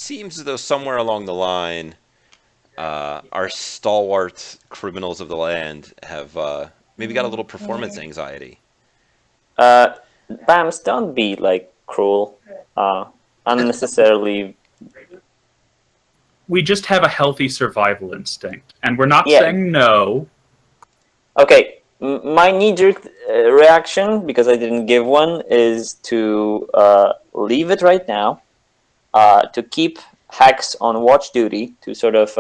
seems as though somewhere along the line, our stalwart criminals of the land have maybe got a little performance anxiety. Uh, Bams, don't be like cruel, unnecessarily. We just have a healthy survival instinct, and we're not Yeah. saying no. Okay. My knee-jerk reaction, because I didn't give one, is to leave it right now. To keep Hex on watch duty to sort of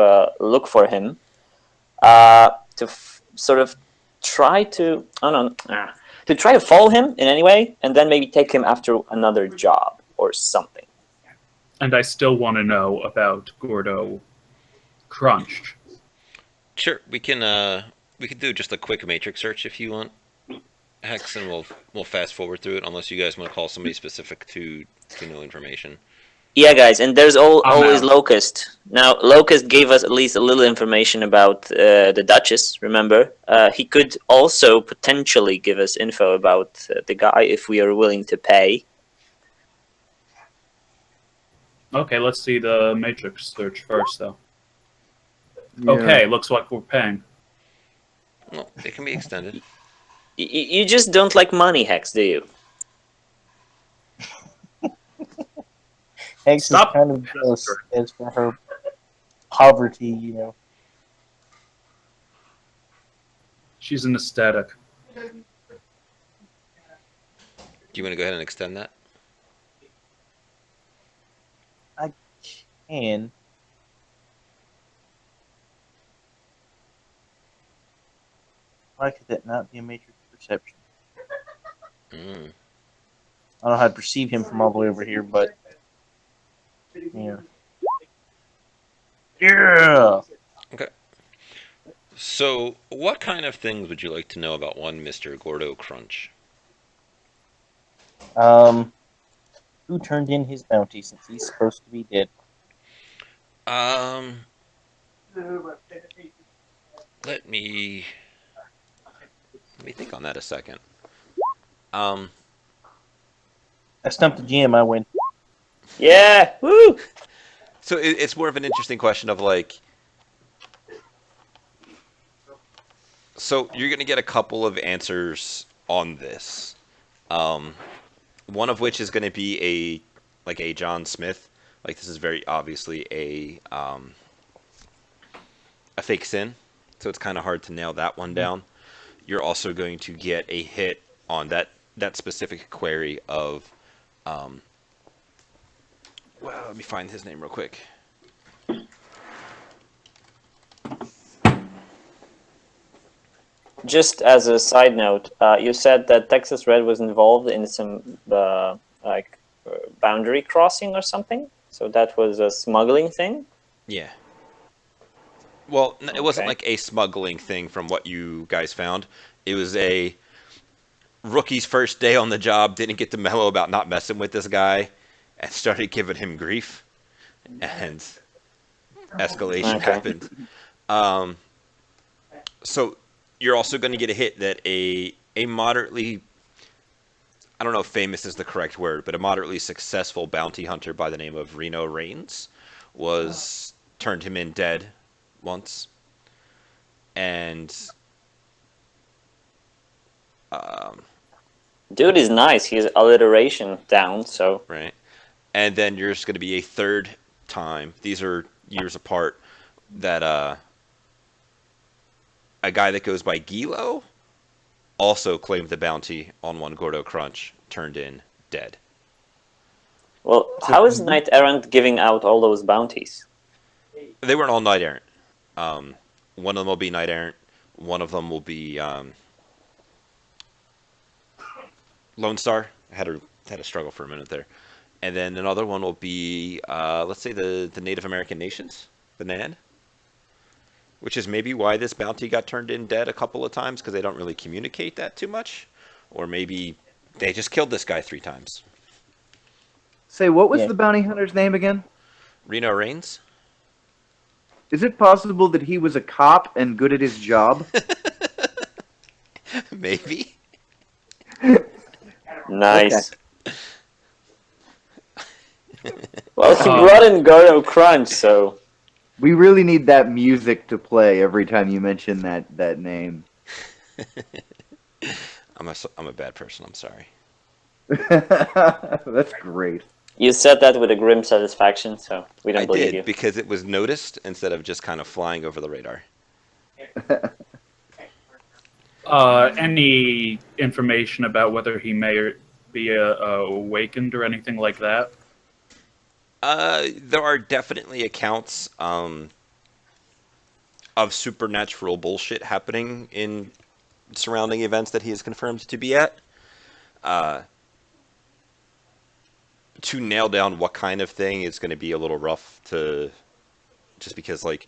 look for him. To sort of try to I don't know, to try to follow him in any way, and then maybe take him after another job or something. And I still want to know about Gordo Crunch. Sure, we can do just a quick matrix search if you want, Hex, and we'll fast forward through it unless you guys want to call somebody specific to know information. Yeah, guys, and there's I'm always out. Locust. Now, Locust gave us at least a little information about the Duchess, remember? He could also potentially give us info about the guy if we are willing to pay. Okay, let's see the Matrix search first, though. Yeah. Okay, looks like we're paying. Well, it can be extended. You just don't like money, Hex, do you? Hex is Stop. kind of jealous as for her poverty, you know. She's an aesthetic. Do you want to go ahead and extend that? And why could that not be a matrix perception? Mm. I don't know how to perceive him from all the way over here, but yeah. Yeah. Okay. So, what kind of things would you like to know about one Mr. Gordo Crunch? Who turned in his bounty since he's supposed to be dead? Um, let me think on that a second. Um, I stumped the GM. I win. Yeah, woo! so it's more of an interesting question of like, so you're gonna get a couple of answers on this. One of which is going to be a John Smith. Like this is very obviously a fake sin, so it's kind of hard to nail that one down. You're also going to get a hit on that specific query of, well, let me find his name real quick. Just as a side note, you said that Texas Red was involved in some boundary crossing or something. So that was a smuggling thing. Yeah. Well, it wasn't Okay. like a smuggling thing from what you guys found. It was a rookie's first day on the job, didn't get the memo about not messing with this guy, and started giving him grief, and escalation Okay. happened. Um, so you're also going to get a hit that a moderately, I don't know if famous is the correct word, but a moderately successful bounty hunter by the name of Reno Reigns was turned him in dead once, and um, Dude is nice. He has alliteration down, so right, and then there's going to be a third time. These are years apart. That a guy that goes by Gilo also claimed the bounty on one Gordo Crunch, turned in dead. well, how is Knight Errant giving out all those bounties? They weren't all Knight Errant. One of them will be Knight Errant. One of them will be Lone Star. Had a struggle for a minute there. And then another one will be, let's say, the Native American nations, the NAD. Which is maybe why this bounty got turned in dead a couple of times, because they don't really communicate that too much. Or maybe they just killed this guy 3 times. Say, what was Yeah. the bounty hunter's name again? Reno Reigns? Is it possible that he was a cop and good at his job? Maybe. Nice. Well, he Um, brought in Gordo Crunch, so We really need that music to play every time you mention that name. I'm a bad person. I'm sorry. That's great. you said that with a grim satisfaction, so we I don't believe did you. because it was noticed instead of just kind of flying over the radar. Any information about whether he may be awakened or anything like that? There are definitely accounts of supernatural bullshit happening in surrounding events that he is confirmed to be at. Uh, to nail down what kind of thing is going to be a little rough to, just because like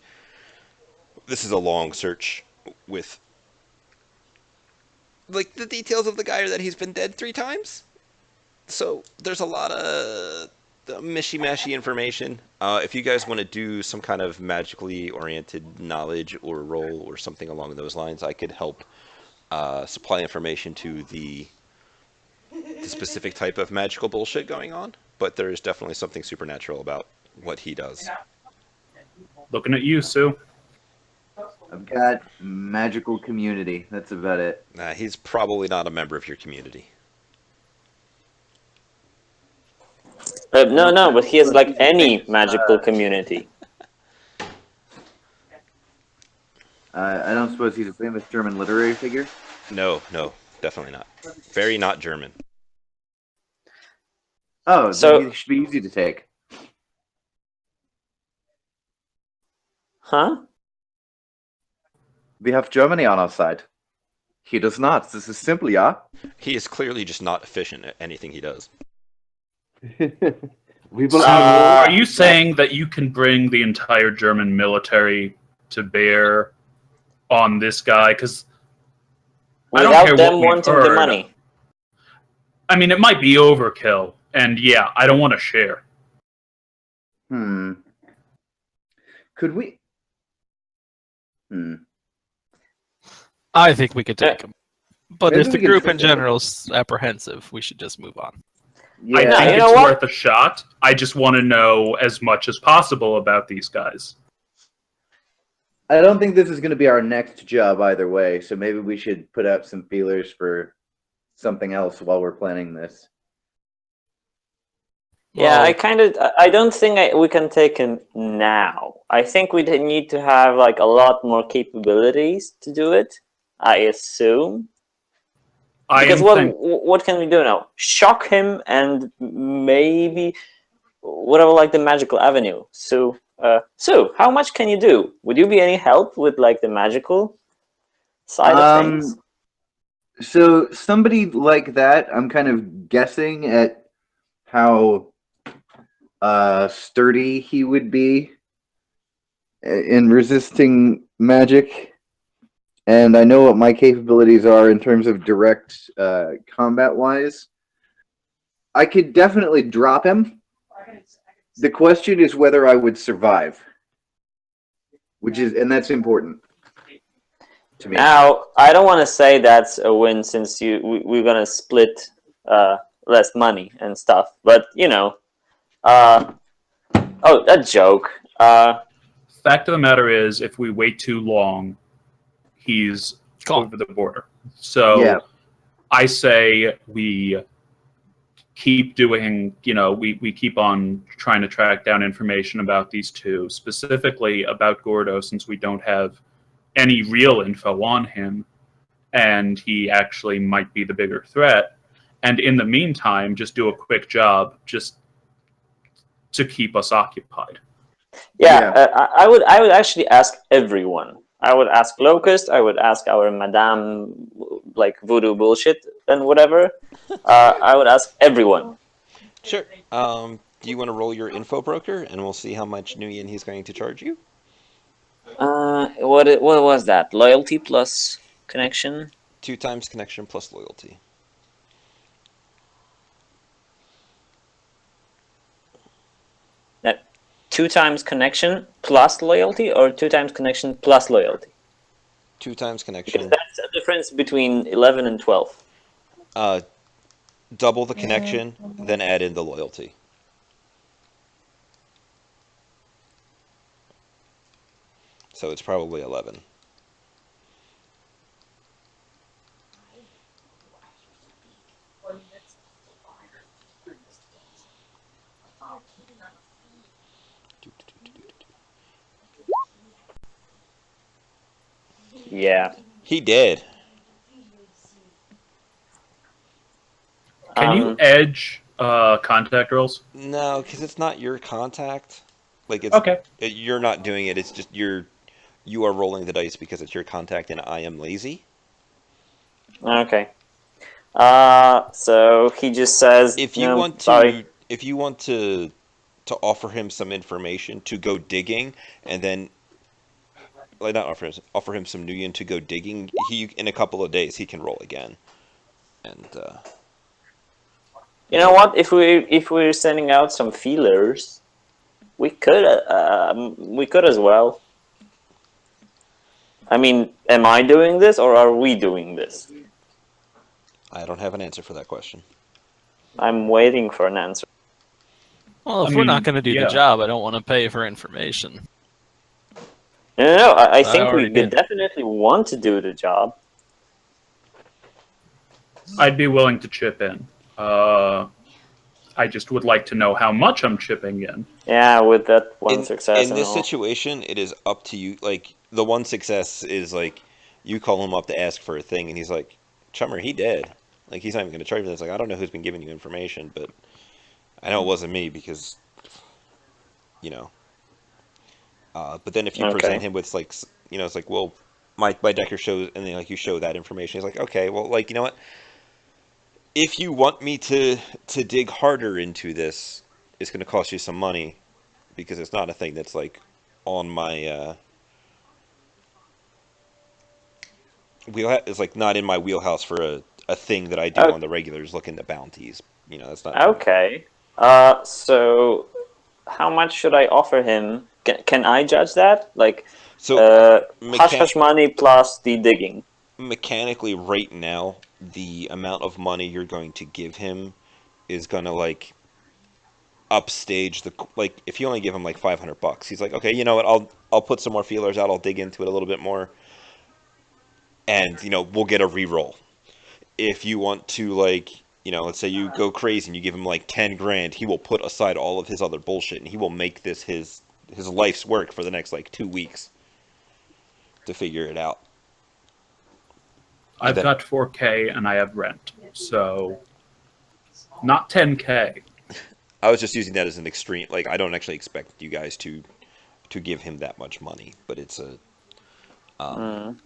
this is a long search with like the details of the guy that he's been dead 3 times. So there's a lot of mishy-mashy information. If you guys want to do some kind of magically oriented knowledge or roll or something along those lines, I could help supply information to the specific type of magical bullshit going on. But there is definitely something supernatural about what he does. Looking at you, Sue. I've got magical community. That's about it. He's probably not a member of your community. No, but he has like any magical community. I don't suppose he's a famous German literary figure. No, definitely not. Very not German. Oh, So- then he should be easy to take. Huh? We have Germany on our side. He does not. This is simple, yeah? He is clearly just not efficient at anything he does. We will Are you saying that you can bring the entire German military to bear on this guy? Because I don't care Without them what we've wanting the heard. money. I mean, it might be overkill, and yeah, I don't want to share. Could we? I think we could take him. But Maybe if the we can group try in that. general is apprehensive, we should just move on. I Yeah, think you know it's what? worth a shot. I just want to know as much as possible about these guys. I don't think this is going to be our next job either way, so maybe we should put out some feelers for something else while we're planning this. Yeah, Well, I don't think we can take him now. I think we need to have like a lot more capabilities to do it. I assume. Because what can we do now? Shock him and maybe whatever, like the magical avenue. So, Sue, how much can you do? Would you be any help with like the magical side of things? So somebody like that, I'm kind of guessing at how sturdy he would be in resisting magic. And I know what my capabilities are in terms of direct combat wise. I could definitely drop him. The question is whether I would survive, and that's important to me. Now, I don't want to say that's a win since we're gonna split less money and stuff, but you know, oh, a joke. Fact of the matter is, if we wait too long, he's Gone. over the border. So Yeah. I say we keep doing, we keep on trying to track down information about these two, specifically about Gordo, since we don't have any real info on him, and he actually might be the bigger threat. And in the meantime, just do a quick job just to keep us occupied. I would actually ask everyone. I would ask Locust. I would ask our Madame, like voodoo bullshit and whatever. I would ask everyone. Sure. Do you want to roll your info broker, and we'll see how much Nuyen he's going to charge you? What was that? Loyalty plus connection. 2 times connection plus loyalty. That 2 times connection plus loyalty, or 2 times connection plus loyalty. 2 times Because connection. that's a difference between 11 and 12. Double the connection, then add in the loyalty. So it's probably 11. Yeah. He did. Can you Um, edge contact rolls? No, because it's not your contact. Like Okay. you're not doing it. It's just you are rolling the dice because it's your contact, and I am lazy. okay. So he just says, If you no, want sorry. to, if you want to offer him some information to go digging, and then like not offer him some nuyen to go digging. He in a couple of days he can roll again, and You know what? If we're sending out some feelers, we could as well. I mean, am I doing this or are we doing this? I don't have an answer for that question. I'm waiting for an answer. Well, if I we're not mean, going to do the yeah. job, I don't want to pay for information. No. I I think we already could did. definitely want to do the job. I'd be willing to chip in. I just would like to know how much I'm chipping in. Yeah, with that one success In and this all. situation, it is up to you. Like the one success is like you call him up to ask for a thing, and he's like, "Chummer, he did." Like he's not even going to charge you. It's like I don't know who's been giving you information, but I know it wasn't me because you know. But then if you present Okay. him with like it's like well, my decker shows, and then like you show that information, he's like, okay, well, like you know what? If you want me to dig harder into this, it's going to cost you some money because it's not a thing that's like on my wheel. It's like not in my wheelhouse for a thing that I do Oh, on the regulars. Look into bounties. That's not. okay. So how much should I offer him? Can I judge that? Like, So hush hush money plus the digging. mechanically, right now, the amount of money you're going to give him is going to like upstage the like if you only give him like $500, he's like, okay, you know what, I'll put some more feelers out, I'll dig into it a little bit more, and we'll get a re-roll. If you want to like let's say you go crazy and you give him like 10 grand, he will put aside all of his other bullshit and he will make this his life's work for the next like 2 weeks to figure it out. And I've then got 4K and I have rent, so not 10K. I was just using that as an extreme, like I don't actually expect you guys to give him that much money, but it's a Mm.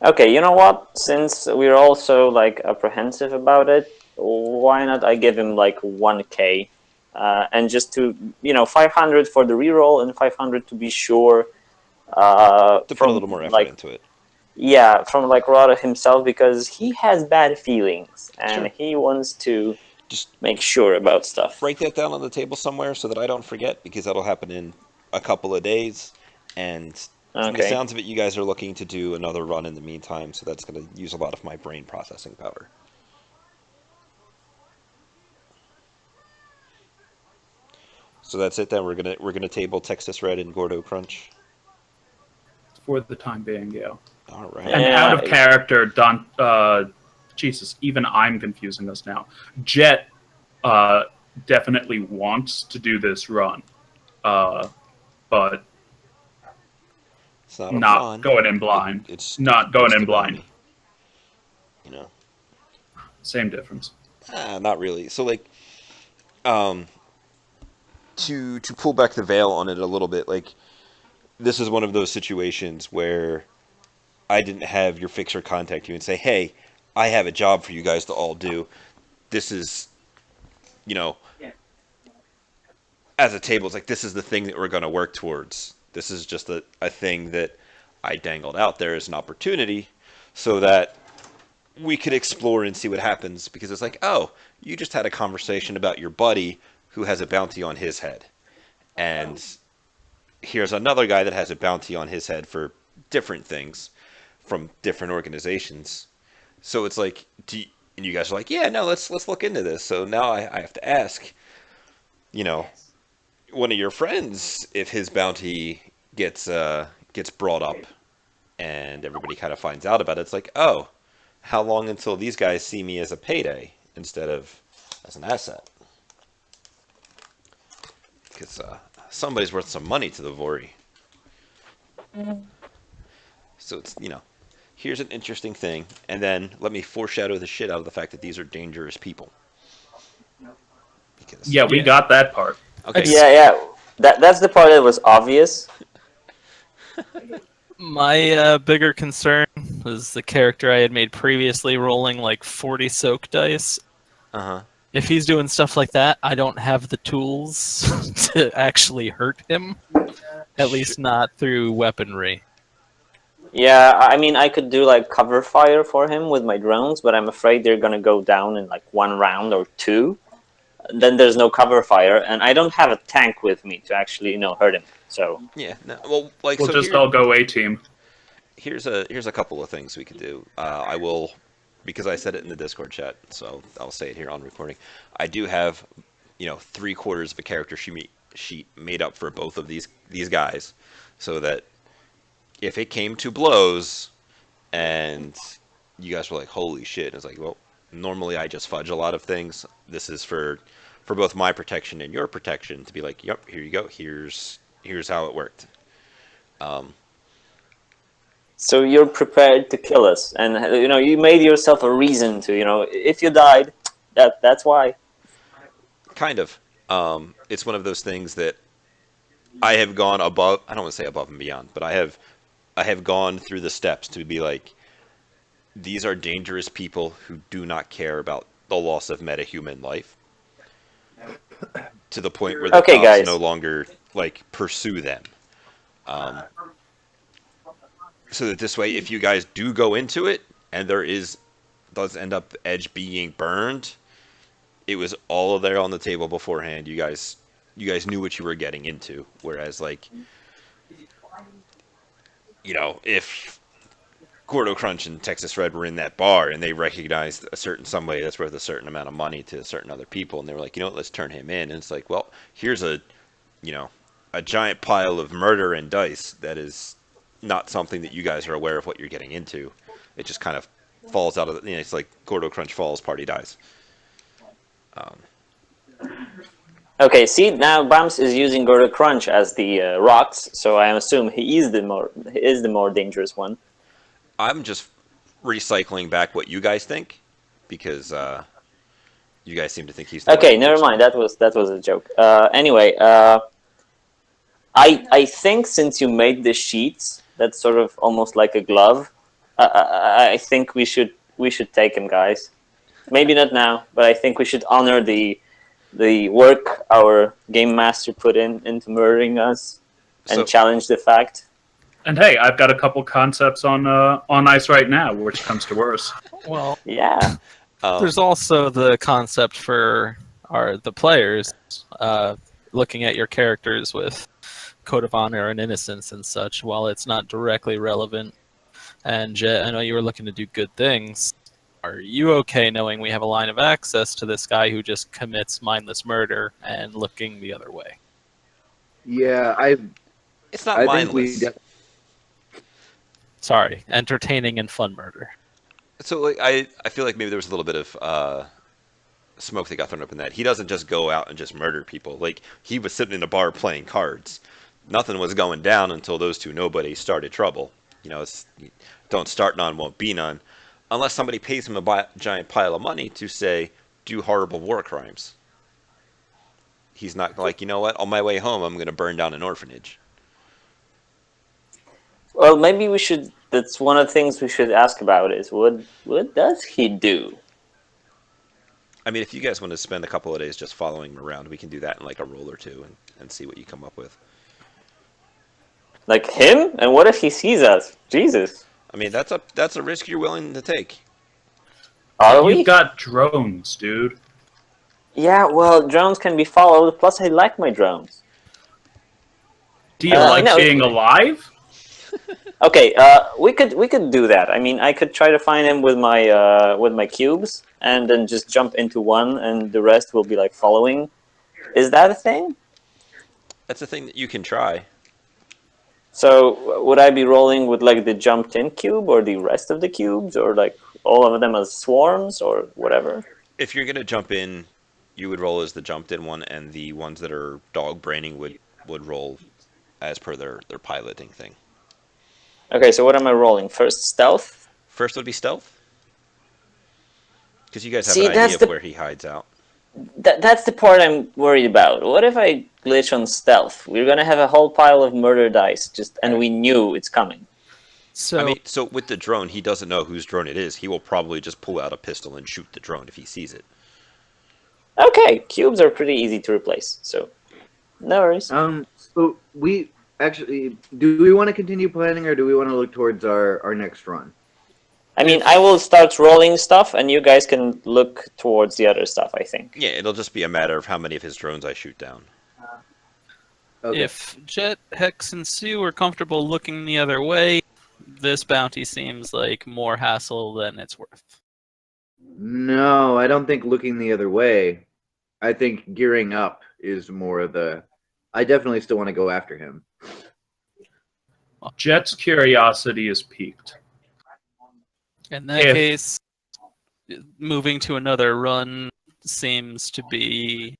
Okay, you know what? Since we're also like apprehensive about it, why not I give him like 1K, and just to 500 for the reroll and 500 to be sure. to put a From little more effort like into it. yeah, from like Rada himself because he has bad feelings and Sure. he wants to Just make sure about stuff. write that down on the table somewhere so that I don't forget, because that'll happen in a couple of days. And from the Okay. sounds of it, you guys are looking to do another run in the meantime, so that's going to use a lot of my brain processing power. So that's it then. We're gonna table Texas Red and Gordo Crunch. For the time being, yeah. All right. And out Yeah. of character, Jesus, even I'm confusing us now. Jet definitely wants to do this run, but It's not a not fun. going in blind. It's Not going just in a blind. bounty. You know. Same difference. Not really. So like, um, to pull back the veil on it a little bit, like this is one of those situations where I didn't have your fixer contact you and say, hey, I have a job for you guys to all do. This is, you know, as a table, it's like this is the thing that we're going to work towards. This is just a thing that I dangled out there as an opportunity so that we could explore and see what happens, because it's like, oh, you just had a conversation about your buddy who has a bounty on his head. And here's another guy that has a bounty on his head for different things from different organizations. So it's like, and you guys are like, yeah, no, let's look into this. So now I have to ask, you know, one of your friends if his bounty gets brought up, and everybody kind of finds out about it. It's like, oh, how long until these guys see me as a payday instead of as an asset? Because somebody's worth some money to the Vori. So it's, here's an interesting thing, and then let me foreshadow the shit out of the fact that these are dangerous people. Because Yeah, we got that part. okay, Yeah. That's the part that was obvious. My bigger concern was the character I had made previously rolling like 40 soak dice. uh-huh. If he's doing stuff like that, I don't have the tools to actually hurt him. At least not through weaponry. Yeah, I mean, I could do like cover fire for him with my drones, but I'm afraid they're gonna go down in like one round or two. Then there's no cover fire, and I don't have a tank with me to actually, hurt him. So Yeah, no, well, like, We'll so just all go A team. here's a couple of things we could do. I will, because I said it in the Discord chat, so I'll say it here on recording. I do have, 3/4 of a character sheet made up for both of these guys, so that if it came to blows, and you guys were like, "Holy shit!" It's like, well, normally I just fudge a lot of things. This is for both my protection and your protection to be like, "Yep, here you go. Here's how it worked." So you're prepared to kill us, and you made yourself a reason to. If you died, that's why. Kind of. It's one of those things that I have gone above. I don't want to say above and beyond, but I have gone through the steps to be like, these are dangerous people who do not care about the loss of metahuman life, to the point where the Okay, cops guys. no longer pursue them. So that this way, if you guys do go into it and does end up Edge being burned, it was all there on the table beforehand. You guys knew what you were getting into. Whereas, if Gordo Crunch and Texas Red were in that bar and they recognized somebody that's worth a certain amount of money to certain other people, and they were like, what, let's turn him in. And it's like, well, here's a giant pile of murder and dice that is not something that you guys are aware of what you're getting into. It just kind of falls out of it's like Gordo Crunch falls, party dies. Okay, see, now Bamce is using Gordo Crunch as the rocks, so I assume he is the more dangerous one. I'm just recycling back what you guys think, because you guys seem to think he's the Okay, more never dangerous mind. one. That was a joke. Anyway, I think since you made the sheets, that's sort of almost like a glove. I think we should take him, guys. Maybe not now, but I think we should honor the work our game master put into murdering us, and So- challenge the fact. And hey, I've got a couple concepts on ice right now, which comes to worse. Well, Yeah. there's also the concept for the players looking at your characters with code of honor and innocence and such. While it's not directly relevant, and Jet, I know you were looking to do good things. Are you okay knowing we have a line of access to this guy who just commits mindless murder and looking the other way? Yeah, It's not I think we. mindless. Sorry, entertaining and fun murder. So I feel like maybe there was a little bit of smoke that got thrown up in that. He doesn't just go out and just murder people. Like, he was sitting in a bar playing cards. Nothing was going down until those two nobodies started trouble. Don't start none, won't be none. Unless somebody pays him a giant pile of money to say, do horrible war crimes. He's not like, what, on my way home I'm going to burn down an orphanage. Well, maybe we should. That's one of the things we should ask about is what does he do? I mean, if you guys want to spend a couple of days just following him around, we can do that in like a roll or two and see what you come up with. Like him? And what if he sees us? Jesus. I mean, that's a risk you're willing to take. Are we? You've got drones, dude. Yeah, well, drones can be followed. Plus, I like my drones. Do you like no, being alive? Okay, we could do that. I mean, I could try to find him with my cubes, and then just jump into one, and the rest will be like following. Is that a thing? That's a thing that you can try. So would I be rolling with like the jumped in cube or the rest of the cubes or like all of them as swarms or whatever? If you're gonna jump in, you would roll as the jumped in one, and the ones that are dog braining would roll as per their piloting thing. Okay, so what am I rolling? First stealth? First would be stealth, because you guys have an See, idea of where he hides out. that's the part I'm worried about. What if I glitch on stealth? We're gonna have a whole pile of murder dice and we knew it's coming. So I mean, so with the drone, he doesn't know whose drone it is. He will probably just pull out a pistol and shoot the drone if he sees it. Okay, cubes are pretty easy to replace, so no worries. So we actually do we want to continue planning, or do we want to look towards our next run? I mean, I will start rolling stuff, and you guys can look towards the other stuff, I think. Yeah, it'll just be a matter of how many of his drones I shoot down. Okay. if Jet, Hex, and Sue are comfortable looking the other way, this bounty seems like more hassle than it's worth. No, I don't think looking the other way. I think gearing up is more of the. I definitely still want to go after him. Jet's curiosity is piqued. In that If- case, moving to another run seems to be,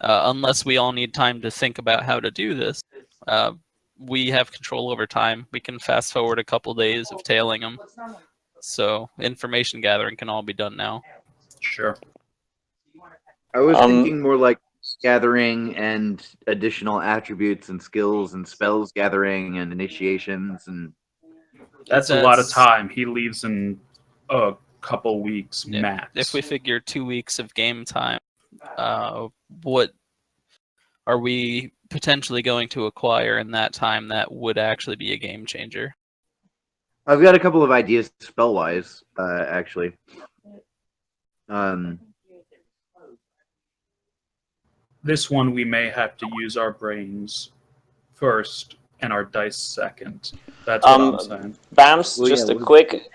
unless we all need time to think about how to do this, we have control over time. We can fast forward a couple days of tailing them. So information gathering can all be done now. Sure. I was Um, thinking more like gathering and additional attributes and skills and spells gathering and initiations and. That's a lot of time. He leaves in a couple weeks Yeah, max. If we figure 2 weeks of game time, what are we potentially going to acquire in that time that would actually be a game changer? I've got a couple of ideas spell wise, actually. This one we may have to use our brains first and our dice second. That's what I'm saying. Bamce, Well, just yeah, a quick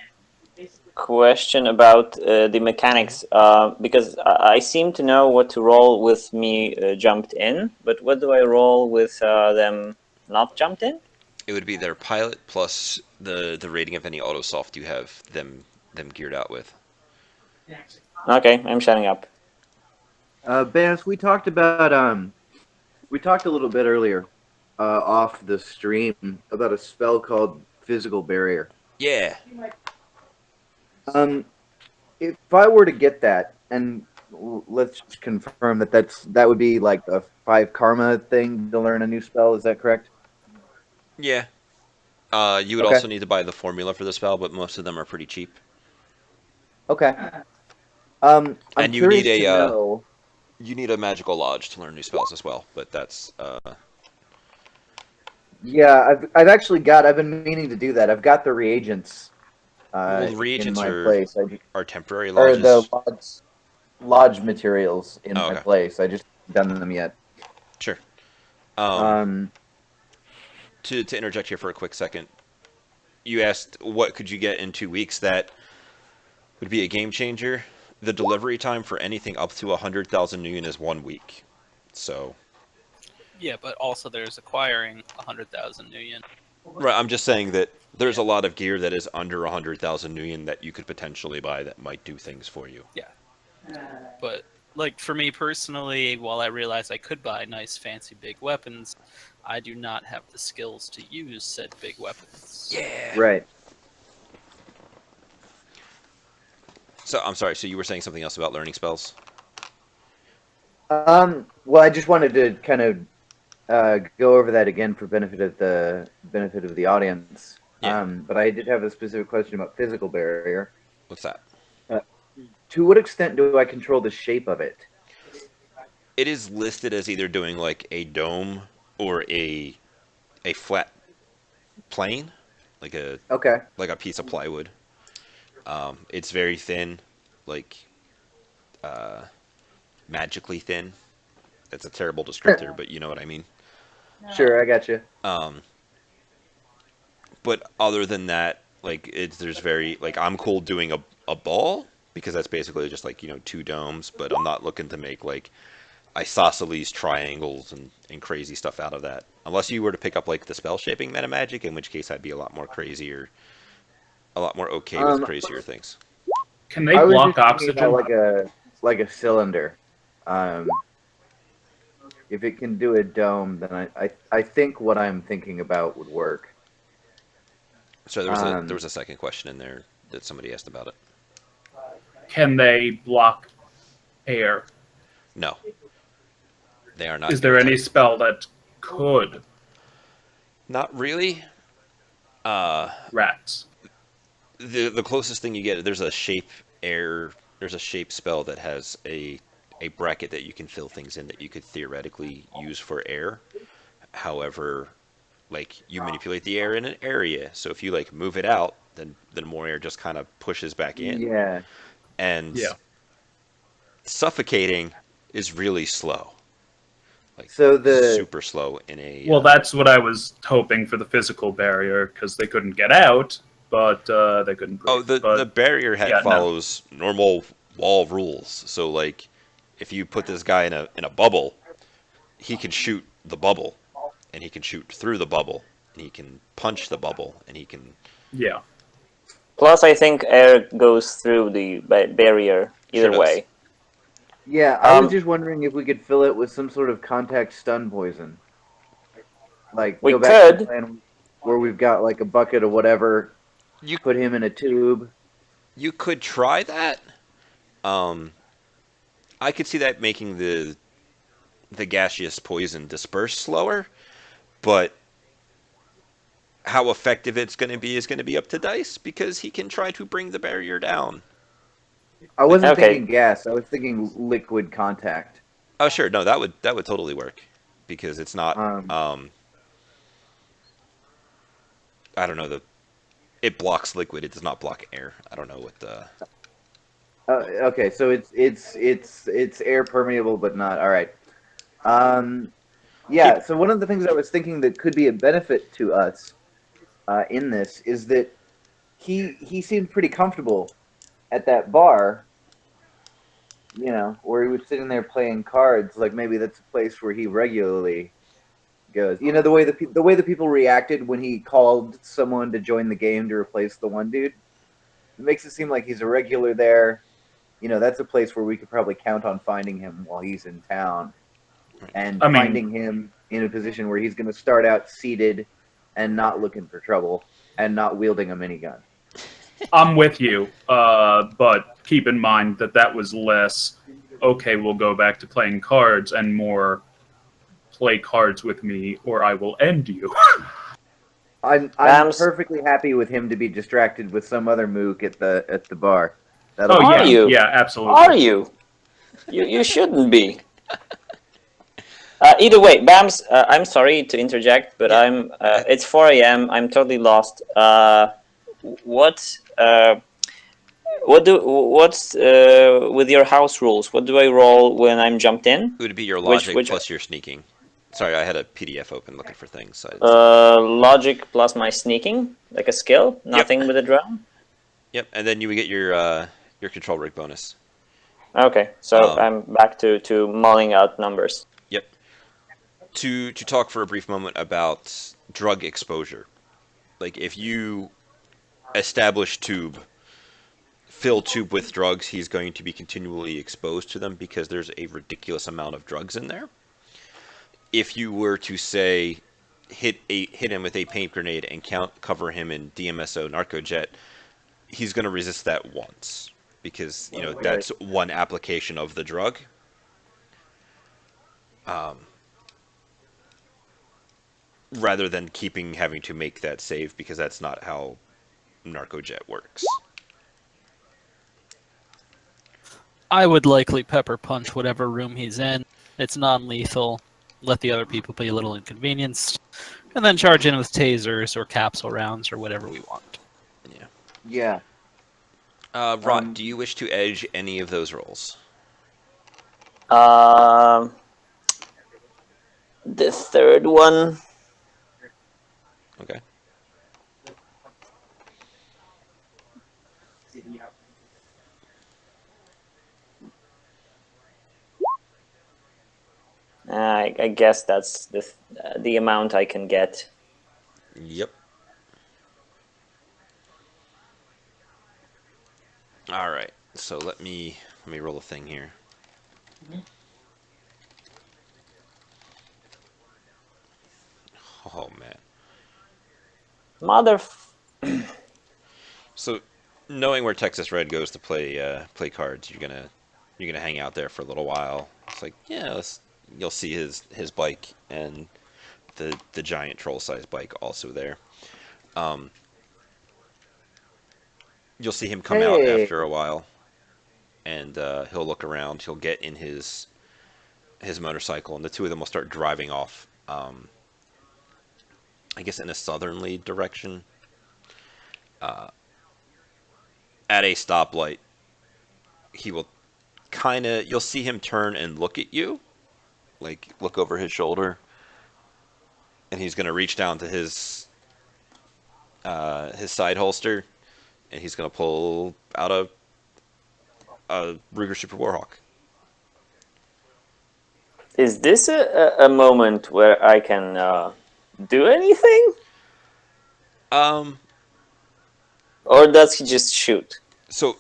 question about the mechanics, because I seem to know what to roll with me jumped in, but what do I roll with them not jumped in? It would be their pilot plus the rating of any autosoft you have them geared out with. Okay, I'm shutting up. Bance, we talked a little bit earlier, off the stream about a spell called Physical Barrier. Yeah. If I were to get that, and let's confirm that would be like a 5 karma thing to learn a new spell. Is that correct? Yeah. You would Okay. also need to buy the formula for the spell, but most of them are pretty cheap. Okay. I'm And you curious need to know. You need a magical lodge to learn new spells as well, but that's Yeah, I've actually I've been meaning to do that. I've got the reagents. well, the reagents in my are place. are temporary Or lodges. the lodge materials in my okay. place. I just haven't done them yet. Sure. To interject here for a quick second, you asked what could you get in 2 weeks that would be a game changer. The delivery time for anything up to 100,000 nuyen is 1 week. So. Yeah, but also there's acquiring 100,000 nuyen. Right, I'm just saying that there's a lot of gear that is under 100,000 nuyen that you could potentially buy that might do things for you. Yeah. But, like, for me personally, while I realize I could buy nice, fancy, big weapons, I do not have the skills to use said big weapons. Yeah. Right. So, I'm sorry, so you were saying something else about learning spells? Well, I just wanted to kind of go over that again for benefit of the audience. Yeah. But I did have a specific question about Physical Barrier. What's that? To what extent do I control the shape of it? It is listed as either doing like a dome or a flat plane, like a Okay. piece of plywood. It's very thin, like magically thin. That's a terrible descriptor, but you know what I mean. Sure, I got you. But other than that, like there's very like I'm cool doing a ball because that's basically just like 2 domes, but I'm not looking to make like isosceles triangles and crazy stuff out of that. Unless you were to pick up like the spell shaping meta magic, in which case I'd be a lot more crazier, a lot more okay with Um, crazier things. Can they I was block just thinking about oxygen? like a cylinder. If it can do a dome, then I think what I'm thinking about would work. So there Um, was a second question in there that somebody asked about it. Can they block air? No, they are not Is there any airtight. spell that could? Not really. Uh, Rats. the closest thing you get, there's a shape spell that has a bracket that you can fill things in that you could theoretically use for air. However, like you manipulate the air in an area, so if you like move it out, then more air just kind of pushes back in, yeah. and Yeah. suffocating is really slow, like So the super slow in a Well, that's what I was hoping for the physical barrier because they couldn't get out, but they couldn't oh, breathe. the But barrier yeah, no. follows normal wall rules. So like, if you put this guy in a bubble, he can shoot the bubble, and he can shoot through the bubble, and he can punch the bubble, and he can. Yeah. Plus, I think air goes through the barrier Sure either does. way. Yeah, I was Um, just wondering if we could fill it with some sort of contact stun poison. Like we go back to the could. plan where we've got like a bucket of whatever, You put him in a tube. you could try that. Um, I could see that making the gaseous poison disperse slower, but how effective it's going to be is going to be up to Dice because he can try to bring the barrier down. I Like, wasn't Okay. thinking gas. I was thinking liquid contact. oh sure, no, that would totally work because it's not. Um, I don't know, the it blocks liquid. It does not block air. I don't know what the. okay, so it's air permeable, but not all right. Um, Keep yeah. So one of the things I was thinking that could be a benefit to us in this is that he seemed pretty comfortable at that bar, where he was sitting there playing cards. Like maybe that's a place where he regularly goes. The way the way the people reacted when he called someone to join the game to replace the one dude. It makes it seem like he's a regular there. That's a place where we could probably count on finding him while he's in town, and I mean, finding him in a position where he's going to start out seated and not looking for trouble and not wielding a minigun. I'm with you, but keep in mind that that was less, okay, we'll go back to playing cards and more play cards with me or I will end you. I'm Bams, perfectly happy with him to be distracted with some other mook at the bar. That'll Oh, be are yeah. fun. you? Yeah, Are absolutely. you? You shouldn't be. Either way, Bams, I'm sorry to interject, but yeah. it's 4 a.m. I'm totally lost. What what's with your house rules? What do I roll when I'm jumped in? It would be your Which logic which plus your sneaking. Sorry, I had a PDF open looking for things. So logic plus my sneaking, like a skill, yep, nothing with a drum. yep, and then you would get your control rig bonus. Okay, so Um, I'm back to mulling out numbers. yep. To talk for a brief moment about drug exposure. Like if you establish tube, fill tube with drugs, he's going to be continually exposed to them because there's a ridiculous amount of drugs in there. If you were to say hit him with a paint grenade and cover him in DMSO narcojet, he's going to resist that once because Right. that's one application of the drug. Um, rather than having to make that save because that's not how narcojet works. I would likely pepper punch whatever room he's in. It's non-lethal. Let the other people be a little inconvenienced, and then charge in with tasers or capsule rounds or whatever we want. Yeah. Yeah. Rot, do you wish to edge any of those rolls? Um, the third one. Okay. I guess that's the amount I can get. Yep. All right. So let me roll a thing here. Oh man. Mother. So knowing where Texas Red goes to play cards, you're gonna hang out there for a little while. It's like you'll see his bike and the giant troll sized bike also there. Um, you'll see him come out Hey, after a while, and he'll look around. He'll get in his motorcycle, and the two of them will start driving off. I guess in a southerly direction. At a stoplight, he will you'll see him turn and look at you, like look over his shoulder, and he's gonna reach down to his side holster, and he's gonna pull out a Ruger Super Warhawk. is this a moment where I can do anything, Um, or does he just shoot? so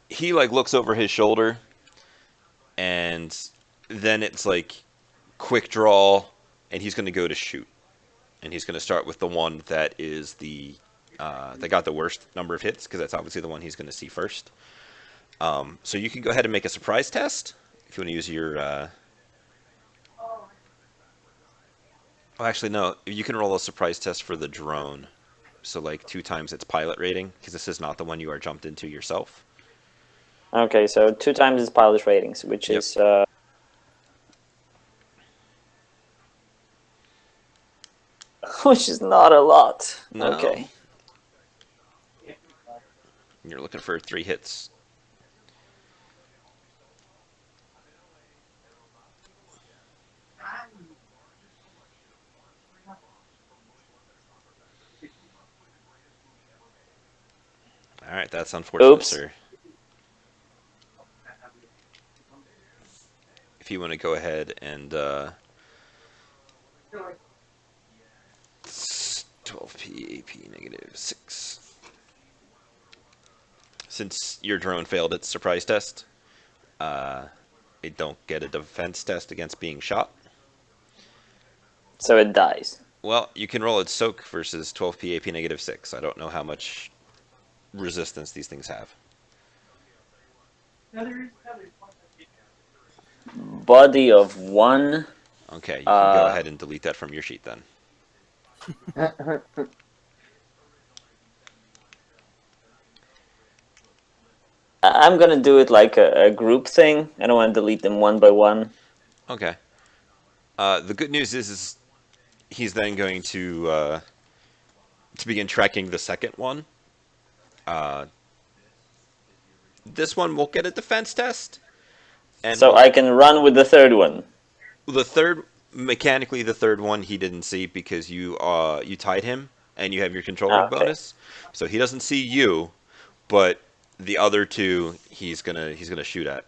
he like looks over his shoulder, and then it's like quick draw, and he's gonna go to shoot, and he's gonna start with the one that is that got the worst number of hits because that's obviously the one he's gonna see first. So you can go ahead and make a surprise test if you want to use your. Oh, actually, no. You can roll a surprise test for the drone. So, like, 2 times its pilot rating, because this is not the one you are jumped into yourself. Okay, so 2 times his pilot ratings, which Yep. is which is not a lot. No. Okay. You're looking for 3 hits. All right, that's unfortunate, Oops. sir. If you want to go ahead and 12p AP -6. Since your drone failed its surprise test, it don't get a defense test against being shot. So it dies. Well, you can roll its soak versus 12p AP -6. I don't know how much resistance these things have. Body of 1. Okay, you can go ahead and delete that from your sheet then. I'm gonna do it like a group thing. I don't want to delete them one by one. Okay. The good news is he's then going to begin tracking the second one. This one will get a defense test, and So I can run with the third one. mechanically the third one he didn't see because you tied him and you have your control rig Okay. bonus, so he doesn't see you, but the other 2 he's gonna shoot at.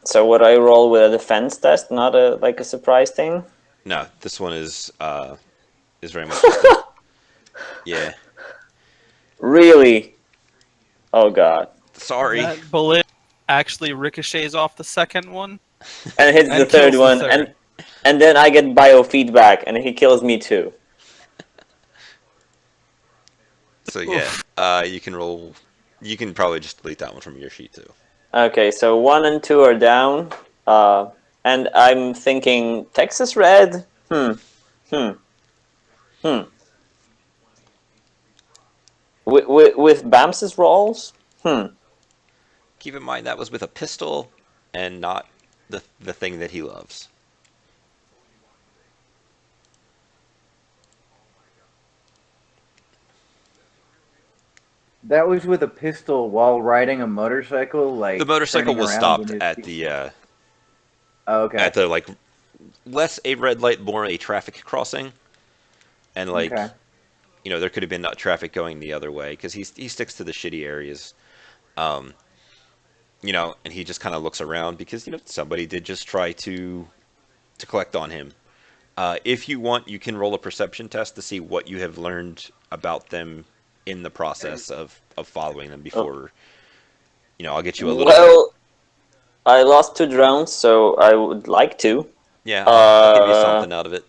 So would I roll with a defense test, not a surprise thing? No, this one is very much yeah. Really? Oh god. Sorry. That bullet actually ricochets off the second one And hits and the third kills one, the third. and then I get biofeedback, and he kills me too. So yeah, you can roll. You can probably just delete that one from your sheet too. Okay, so 1 and 2 are down. And I'm thinking Texas Red. With Bamce's rolls. Keep in mind that was with a pistol and not the thing that he loves. That was with a pistol while riding a motorcycle, like The motorcycle turning was around stopped in his at seat. the Oh, okay. at the like less a red light, more a traffic crossing, and like Okay. there could have been traffic going the other way because he sticks to the shitty areas. and he just kind of looks around because somebody did just try to collect on him. If you want, you can roll a perception test to see what you have learned about them in the process of following them Oh, before. I'll get you a little bit of. well, I lost 2 drones, so I would like to. Yeah, I'll give you Uh, something out of it.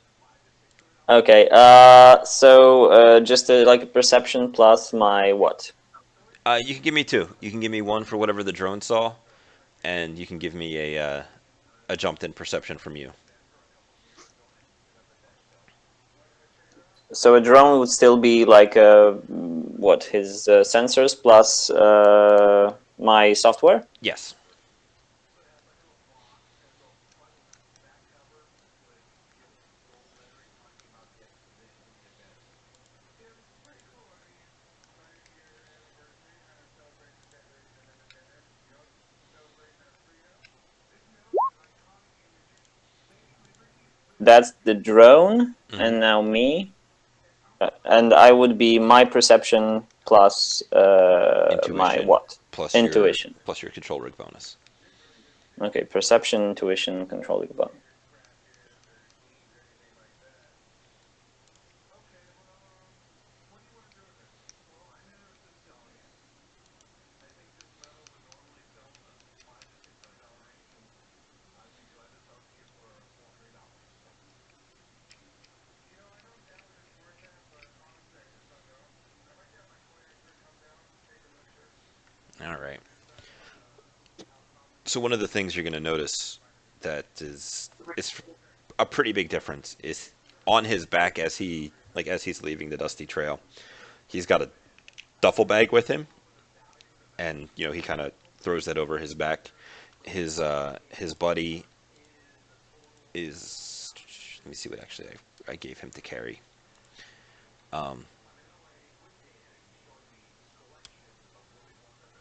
okay. So just like a perception plus my what? You can give me two. You can give me one for whatever the drone saw, and you can give me a jumped in perception from you. So a drone would still be like what his sensors plus my software. Yes. That's the drone, Hmm. and now me, and I would be my perception plus my Intuition what? plus your Intuition. plus your control rig bonus. Okay, perception, intuition, controlling button. All right. So one of the things you're going to notice that is a pretty big difference is on his back as he's leaving the dusty trail. He's got a duffel bag with him, and he kind of throws that over his back. His buddy is. Let me see what actually I gave him to carry. Um,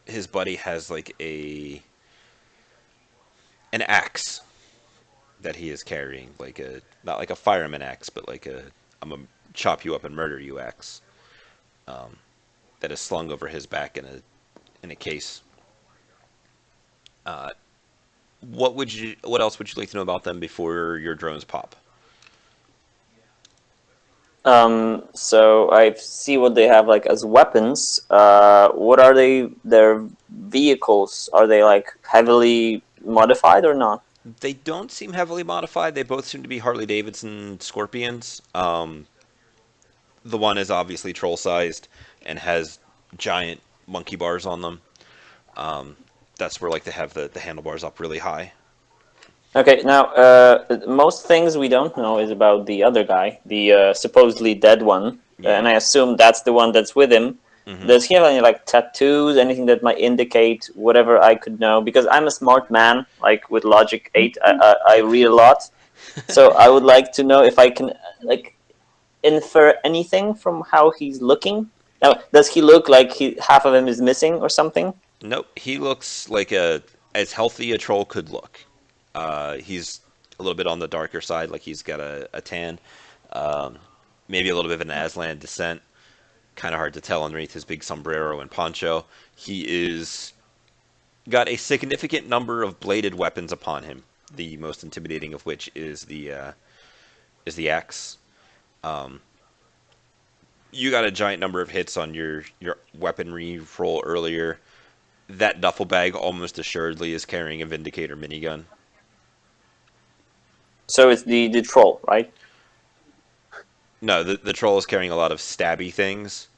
his buddy has like an axe that he is carrying, like a not like a fireman axe, but like a I'm gonna chop you up and murder you axe. Um, that is slung over his back in a case. Uh, what else would you like to know about them before your drones pop? So I see what they have like as weapons. What are they? Their vehicles? Are they like heavily modified or not? They don't seem heavily modified. They both seem to be Harley Davidson Scorpions. The one is obviously troll sized and has giant monkey bars on them. Um, that's where like they have the handlebars up really high. Okay, now most things we don't know is about the other guy, the supposedly dead one, and Yeah. I assume that's the one that's with him. Hmm. Does he have any like tattoos, anything that might indicate whatever I could know? Because I'm a smart man, like with Logic 8, I read a lot, so I would like to know if I can like infer anything from how he's looking. Now, does he look like half of him is missing or something? Nope. He looks like a as healthy a troll could look. He's a little bit on the darker side, like he's got a tan, um, maybe a little bit of an Aslan descent. Kind of hard to tell underneath his big sombrero and poncho. He is got a significant number of bladed weapons upon him. The most intimidating of which is the axe. Um, you got a giant number of hits on your weaponry roll earlier. That duffel bag almost assuredly is carrying a Vindicator minigun. So it's the troll, right? No, the troll is carrying a lot of stabby things.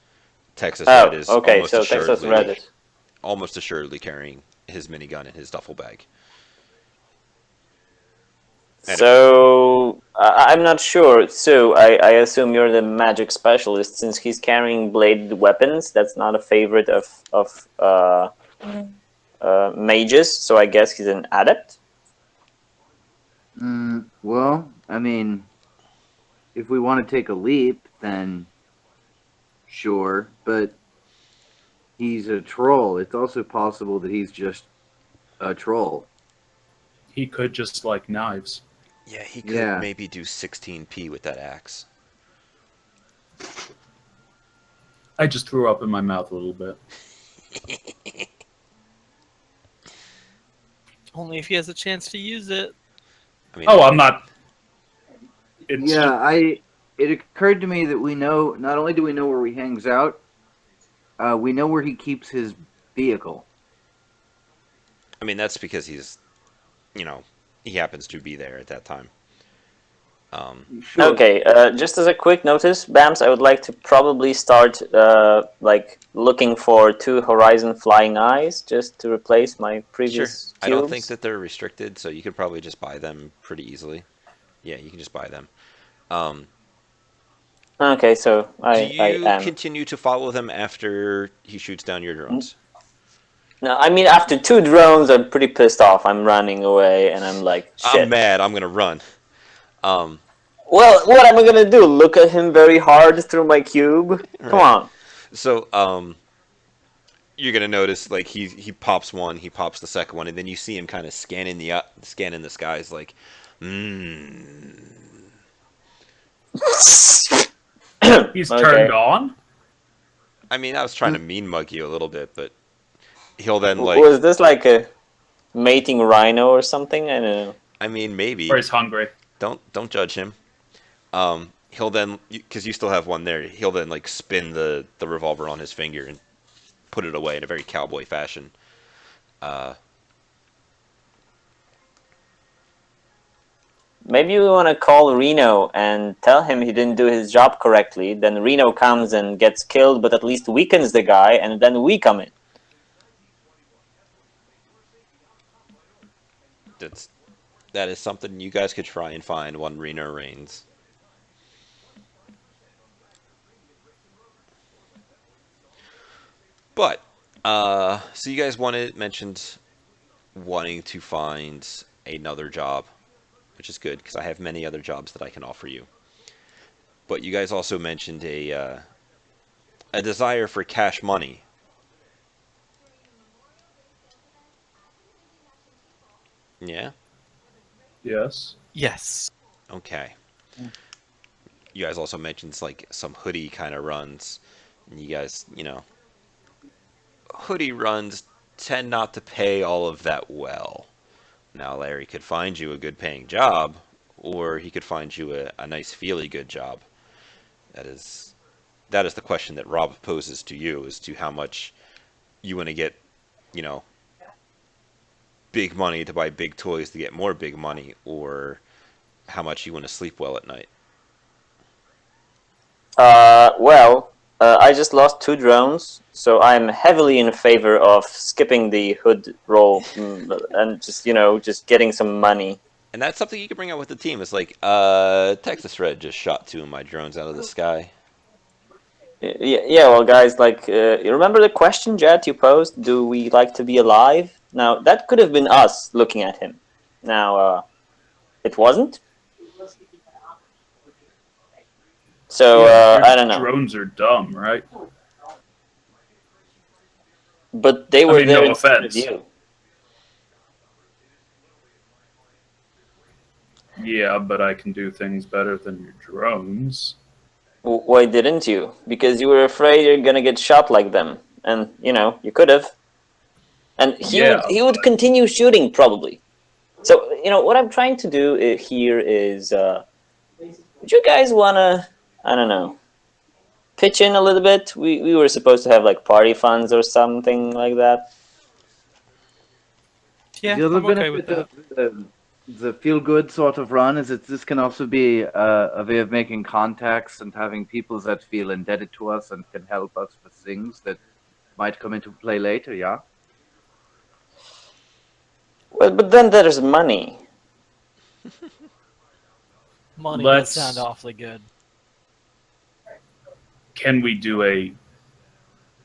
Texas Red Oh, is okay. So Texas Reddit. almost assuredly carrying his minigun in his duffel bag. And So I'm not sure. So I assume you're the magic specialist since he's carrying bladed weapons. That's not a favorite of mages. So I guess he's an adept. Well, I mean, if we want to take a leap, then sure. But he's a troll. It's also possible that he's just a troll. He could just like knives. yeah, he could Yeah. maybe do 16p with that axe. I just threw up in my mouth a little bit. Only if he has a chance to use it. I mean, Oh, I'm not. It's Yeah, it occurred to me that we know not only do we know where he hangs out, we know where he keeps his vehicle. I mean that's because he's, you know, he happens to be there at that time. Sure. Okay, just as a quick notice, Bams, I would like to probably start like looking for 2 Horizon Flying Eyes just to replace my Sure. previous I don't think cubes. that they're restricted, so you could probably just buy them pretty easily. Yeah, you can just buy them. Um, Okay, so do I you am. continue to follow them after he shoots down your drones? No, I mean after 2 drones, I'm pretty pissed off. I'm running away, and I'm like, I'm shit. mad. I'm gonna run. Um, Well, what am I gonna do? Look at him very hard through my cube? Come right. on. So, you're gonna notice like he pops one, he pops the second one, and then you see him kind of scanning the skies, like, hmm. he's Okay. turned on. I mean, I was trying to mean mug you a little bit, but he'll then Was this like a mating rhino or something? I don't know. I mean, Or maybe. he's hungry. Don't judge him. He'll then, because you still have one there, he'll then like spin the revolver on his finger and put it away in a very cowboy fashion. Uh, Maybe we want to call Reno and tell him he didn't do his job correctly. Then Reno comes and gets killed, but at least weakens the guy, and then we come in. that is something you guys could try and find one Reno Reigns. But so you guys mentioned wanting to find another job, which is good because I have many other jobs that I can offer you. But you guys also mentioned a desire for cash money. Yeah. Yes. Yes. Okay. You guys also mentioned like some hoodie kind of runs. And you guys, hoodie runs tend not to pay all of that well. Now, Larry could find you a good paying job, or he could find you a nice feely good job. That is that is the question that Rob poses to you as to how much you want to get, you know, big money to buy big toys to get more big money, or how much you want to sleep well at night. Well, I just lost 2 drones, so I'm heavily in favor of skipping the hood roll and just getting some money. And that's something you can bring out with the team. It's like, Texas Red just shot 2 of my drones out of the sky. Yeah, well, guys, like, you remember the question, Jet, you posed? Do we like to be alive? Now, that could have been us looking at him. Now, it wasn't. So, Yeah, I don't know. drones are dumb, right? But they were mean, there no instead of offense. you. Yeah, but I can do things better than your drones. Why didn't you? Because you were afraid you're gonna get shot like them. And, you could have. And Yeah, he would continue shooting, probably. So, what I'm trying to do here is, would you guys wanna, I don't know, pitch in a little bit? We were supposed to have, like, party funds or something like that. Yeah, The other I'm okay with benefit that. of the feel good sort of run is that this can also be a way of making contacts and having people that feel indebted to us and can help us with things that might come into play later. Yeah. Well, but then there's money. Money Let's- does sound awfully good. Can we do a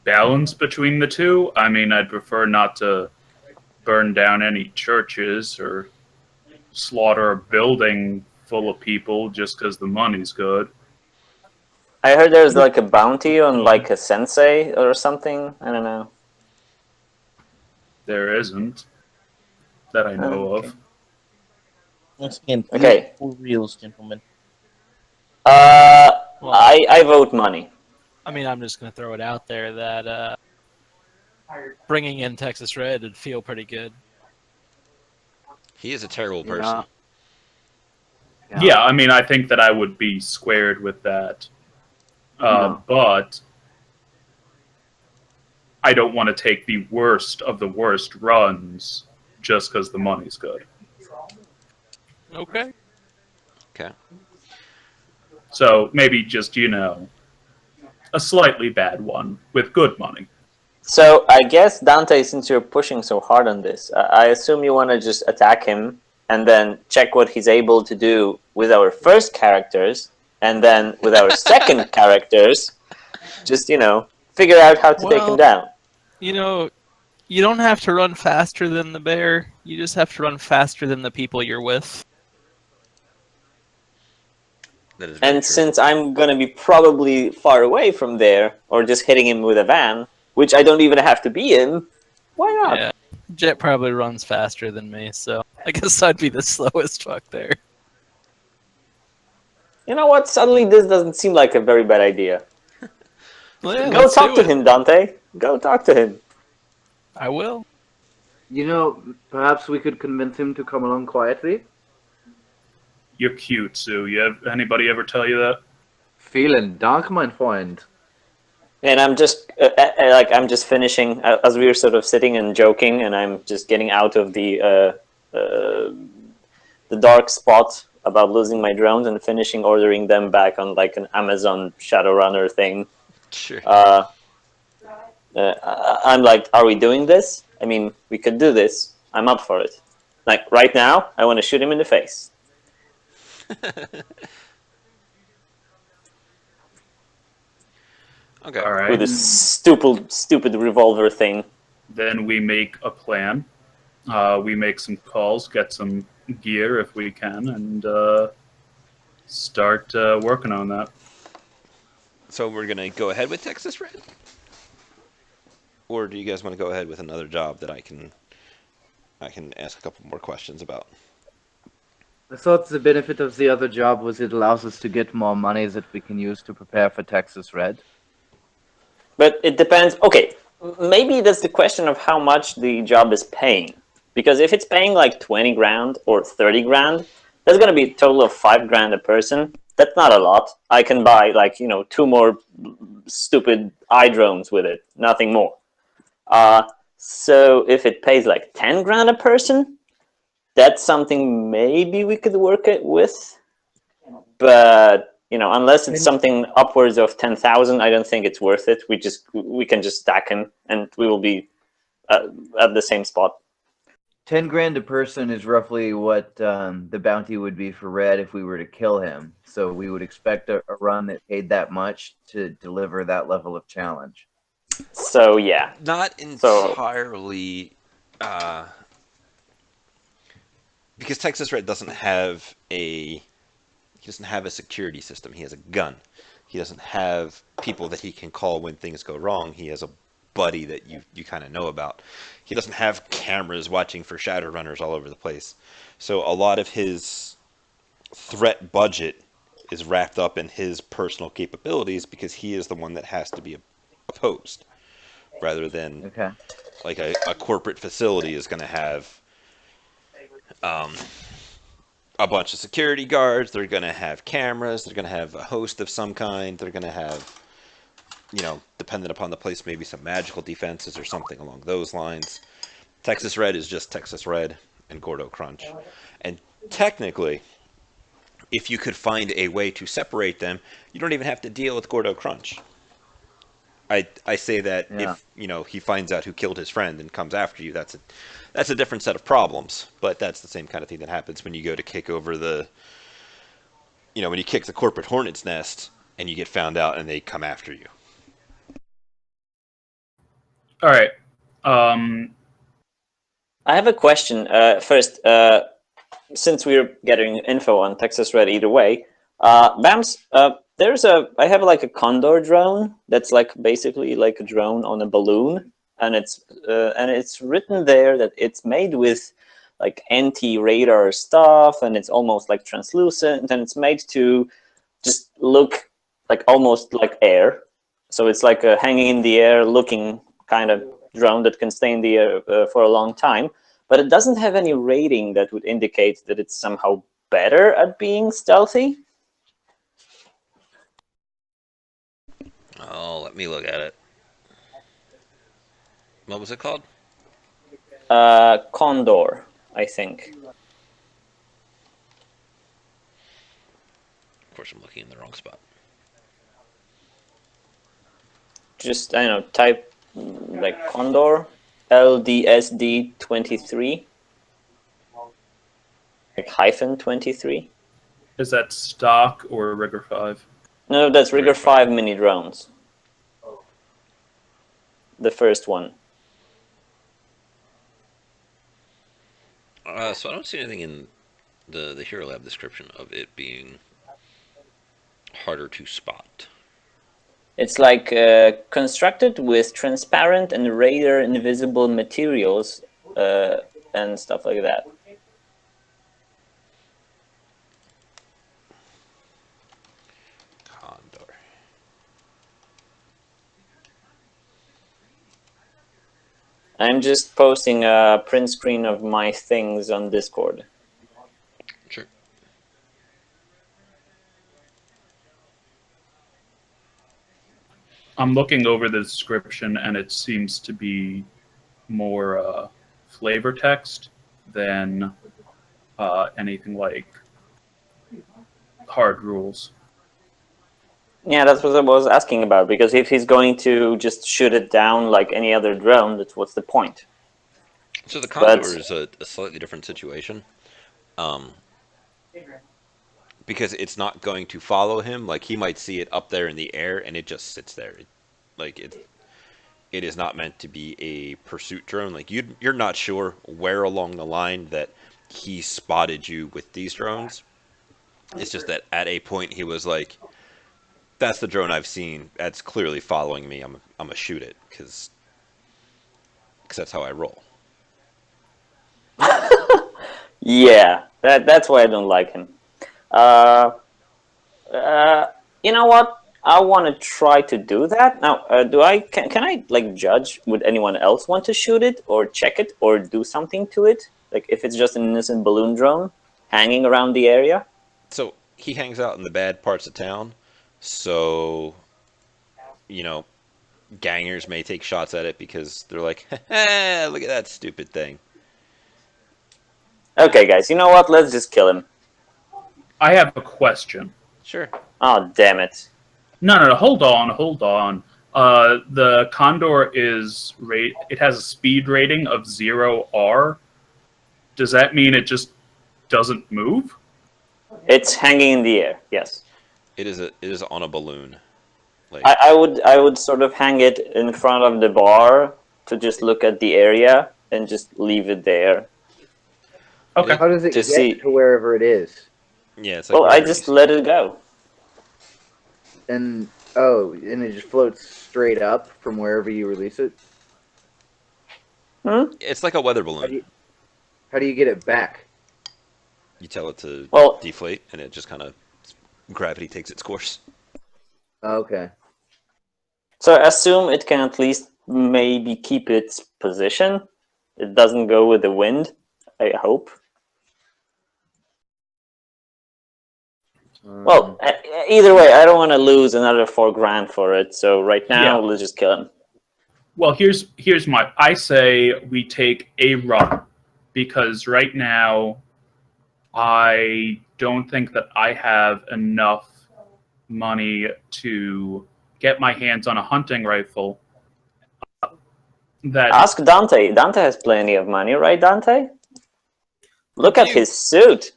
balance between the two? I mean, I'd prefer not to burn down any churches or slaughter a building full of people just because the money's good. I heard there's, like, a bounty on, like, a sensei or something. I don't know. There isn't that I know Okay. of. Once again, Okay. for reals, gentlemen. Well, I vote money. I mean, I'm just going to throw it out there that bringing in Texas Red would feel pretty good. He is a terrible person. Yeah, I mean, I think that I would be squared with that. No. But I don't want to take the worst of the worst runs just because the money's good. Okay. Okay. So maybe just, a slightly bad one with good money. So I guess Dante, since you're pushing so hard on this, I assume you want to just attack him and then check what he's able to do with our first characters, and then with our second characters, just figure out how to take him Well, down. You don't have to run faster than the bear. You just have to run faster than the people you're with. That is very And true. since I'm gonna be probably far away from there, or just hitting him with a van, which I don't even have to be in, why not? Yeah. Jet probably runs faster than me, so I guess I'd be the slowest fuck there. You know what? Suddenly this doesn't seem like a very bad idea. Well, yeah, Go let's talk do to it. him, Dante. Go talk to him. I will. Perhaps we could convince him to come along quietly. You're cute, Sue. Anybody ever tell you that? Feeling dark, mein Freund. And I'm just I'm just finishing as we were sort of sitting and joking, and I'm just getting out of the dark spot about losing my drones and finishing ordering them back on like an Amazon Shadowrunner thing. Sure. I'm like, are we doing this? I mean, we could do this. I'm up for it. Like right now, I want to shoot him in the face. Okay. All right. With this stupid revolver thing. Then we make a plan. We make some calls, get some gear if we can, and start working on that. So we're gonna go ahead with Texas Red, or do you guys want to go ahead with another job that I can ask a couple more questions about? I thought the benefit of the other job was it allows us to get more money that we can use to prepare for Texas Red. But it depends. Okay, maybe that's the question of how much the job is paying. Because if it's paying like 20 grand or 30 grand, that's going to be a total of 5 grand a person. That's not a lot. I can buy like, 2 more stupid eye drones with it, nothing more. So if it pays like 10 grand a person, that's something maybe we could work it with. But unless it's something upwards of 10,000, I don't think it's worth it. We can just stack him, and we will be at the same spot. 10 grand a person is roughly what the bounty would be for Red if we were to kill him. So we would expect a run that paid that much to deliver that level of challenge. So yeah, Not entirely, because Texas Red doesn't have a security system. He has a gun. He doesn't have people that he can call when things go wrong. He has a buddy that you kind of know about. He doesn't have cameras watching for Shadowrunners all over the place. So a lot of his threat budget is wrapped up in his personal capabilities because he is the one that has to be opposed, rather than Okay. like a corporate facility is going to have a bunch of security guards. They're going to have cameras. They're going to have a host of some kind. They're going to have, dependent upon the place, maybe some magical defenses or something along those lines. Texas Red is just Texas Red and Gordo Crunch. And technically, if you could find a way to separate them, you don't even have to deal with Gordo Crunch. I say that Yeah. if he finds out who killed his friend and comes after you, that's a different set of problems. But that's the same kind of thing that happens when you go to kick over when you kick the corporate hornet's nest and you get found out and they come after you. All right. I have a question. First, since we're getting info on Texas Red either way, Bamce, I have like a Condor drone that's like basically like a drone on a balloon, and it's written there that it's made with like anti-radar stuff, and it's almost like translucent, and it's made to just look like almost like air. So it's like a hanging in the air looking kind of drone that can stay in the air for a long time. but it doesn't have any rating that would indicate that it's somehow better at being stealthy. Oh, let me look at it. What was it called? Condor, I think. Of course, I'm looking in the wrong spot. Just, I don't know, type like Condor, LDSD 23, like hyphen 23. Is that stock or Rigger 5? No, that's Rigger Rigger 5 mini drones. The first one. So I don't see anything in the Hero Lab description of it being harder to spot. It's like constructed with transparent and radar invisible materials and stuff like that. Condor. I'm just posting a print screen of my things on Discord. Sure. I'm looking over the description, and it seems to be more flavor text than anything like hard rules. Yeah, that's what I was asking about, because if he's going to just shoot it down like any other drone, that's what's the point? So the Condor But- is a slightly different situation. Because it's not going to follow him. Like, he might see it up there in the air, and it just sits there. It is not meant to be a pursuit drone. Like, you're not sure where along the line that he spotted you with these drones. It's just that at a point he was like, "That's the drone I've seen. That's clearly following me. I'm gonna shoot it because that's how I roll." Yeah, that's why I don't like him. You know what? I want to try to do that. Now, can I like judge? Would anyone else want to shoot it or check it or do something to it? Like if it's just an innocent balloon drone hanging around the area? So he hangs out in the bad parts of town. So, you know, gangers may take shots at it because they're like, "Look at that stupid thing." Okay, guys, you know what? Let's just kill him. I have a question. Sure. Oh, damn it. No, hold on. The Condor it has a speed rating of 0R. Does that mean it just doesn't move? It's hanging in the air. Yes. It is on a balloon. Like, I would sort of hang it in front of the bar to just look at the area and just leave it there. Okay. How does it To get see. to wherever it is? yeah, it's like Well, I wherever just you- let it go. And and it just floats straight up from wherever you release it. It's like a weather How do balloon. you, how do you get it back? You tell it to Well- deflate, and it just kind of gravity takes its course. Okay. So I assume it can at least maybe keep its position. It doesn't go with the wind, I hope. Well, either way, I don't want to lose another $4,000 for it. So right now, Yeah. let's just kill him. Well, here's I say we take a run, because right now I don't think that I have enough money to get my hands on a hunting rifle that Ask Dante. Dante has plenty of money, right, Dante? Look at his suit.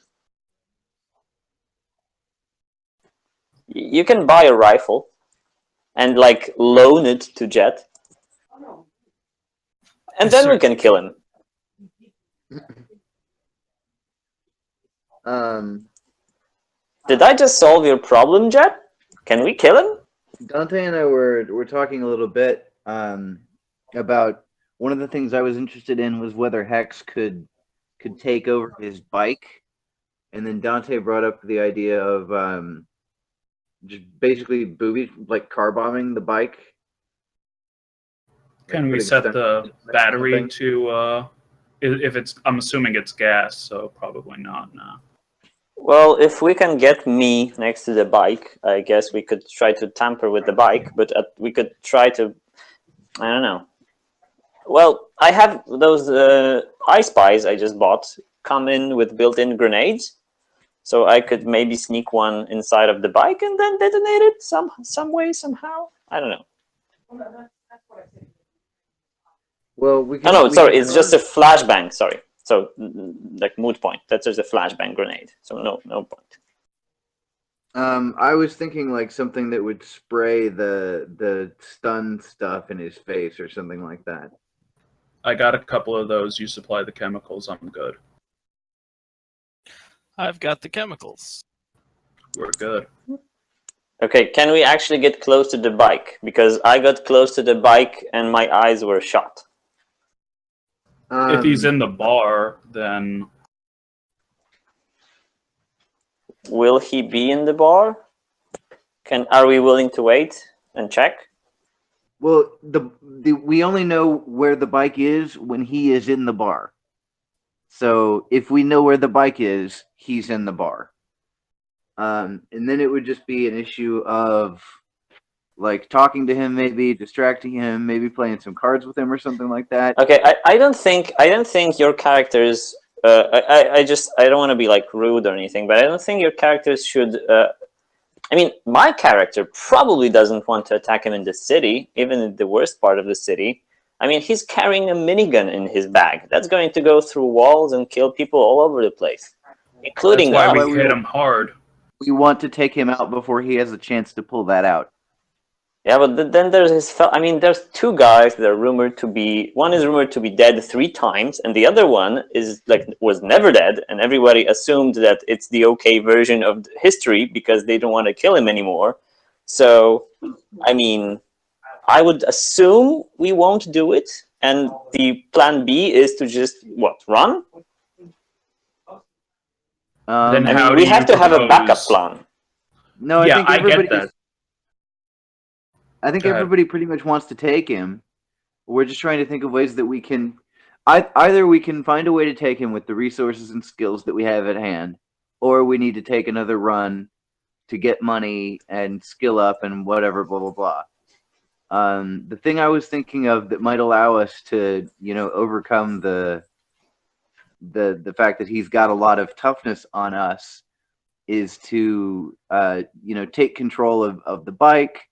You can buy a rifle and like loan it to Jet, and then we can kill him. Did I just solve your problem, Jet? Can we kill him? Dante and I were talking a little bit about one of the things I was interested in was whether Hex could take over his bike, and then Dante brought up the idea of just basically car bombing the bike. can we putting set stuff the on battery something. to If it's, I'm assuming it's gas, so probably not. No. Well, if we can get me next to the bike, I guess we could try to tamper with the bike, but we could try to, I don't know. Well, I have those I Spies I just bought come in with built-in grenades, so I could maybe sneak one inside of the bike and then detonate it some way, somehow. I don't know. Well, we Oh can. no, we sorry, can it's just a flashbang. Sorry, so like moot point. That's just a flashbang grenade. So no point. I was thinking like something that would spray the stun stuff in his face or something like that. I got a couple of those. You supply the chemicals. I'm good. I've got the chemicals. We're good. Okay, can we actually get close to the bike? Because I got close to the bike and my eyes were shot. If he's in the bar, then Will he be in the bar? Are we willing to wait and check? Well, we only know where the bike is when he is in the bar. So if we know where the bike is, he's in the bar. And then it would just be an issue of like talking to him, maybe distracting him, maybe playing some cards with him or something like that. Okay, I don't think your characters. I don't want to be like rude or anything, but I don't think your characters should. I mean, my character probably doesn't want to attack him in the city, even in the worst part of the city. I mean, he's carrying a minigun in his bag. That's going to go through walls and kill people all over the place, including that's why us. we hit him hard. We want to take him out before he has a chance to pull that out. Yeah, but then there's his. I mean, there's two guys that are rumored to be. One is rumored to be dead 3 times, and the other one is was never dead, and everybody assumed that it's the okay version of history because they don't want to kill him anymore. So, I mean, I would assume we won't do it, and the plan B is to just run. Then I how mean, do we have you to have a backup propose- plan. No, I Yeah, think I get everybody. that. I think Go ahead. everybody pretty much wants to take him. We're just trying to think of ways that we can. Either we can find a way to take him with the resources and skills that we have at hand, or we need to take another run to get money and skill up and whatever, blah blah blah. The thing I was thinking of that might allow us to, overcome the fact that he's got a lot of toughness on us is to, take control of the bike,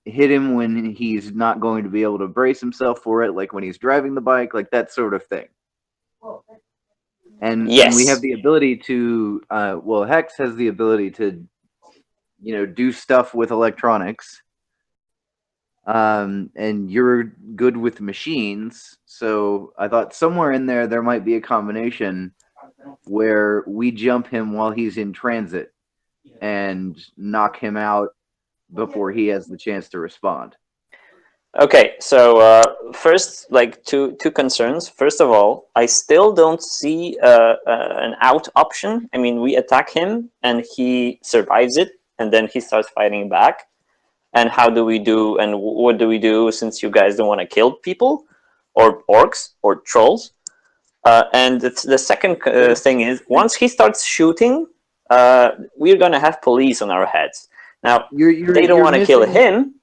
hit him when he's not going to be able to brace himself for it, like when he's driving the bike, like that sort of thing. And we have the ability to, Hex has the ability to, do stuff with electronics. And you're good with machines, so I thought somewhere in there might be a combination where we jump him while he's in transit and knock him out before he has the chance to respond. Okay, so first, like two concerns. First of all, I still don't see an out option. I mean, we attack him and he survives it, and then he starts fighting back. And how do we do? And what do we do since you guys don't want to kill people, or orcs, or trolls? And the second thing is, once he starts shooting, we're gonna have police on our heads. Now they don't want to kill him.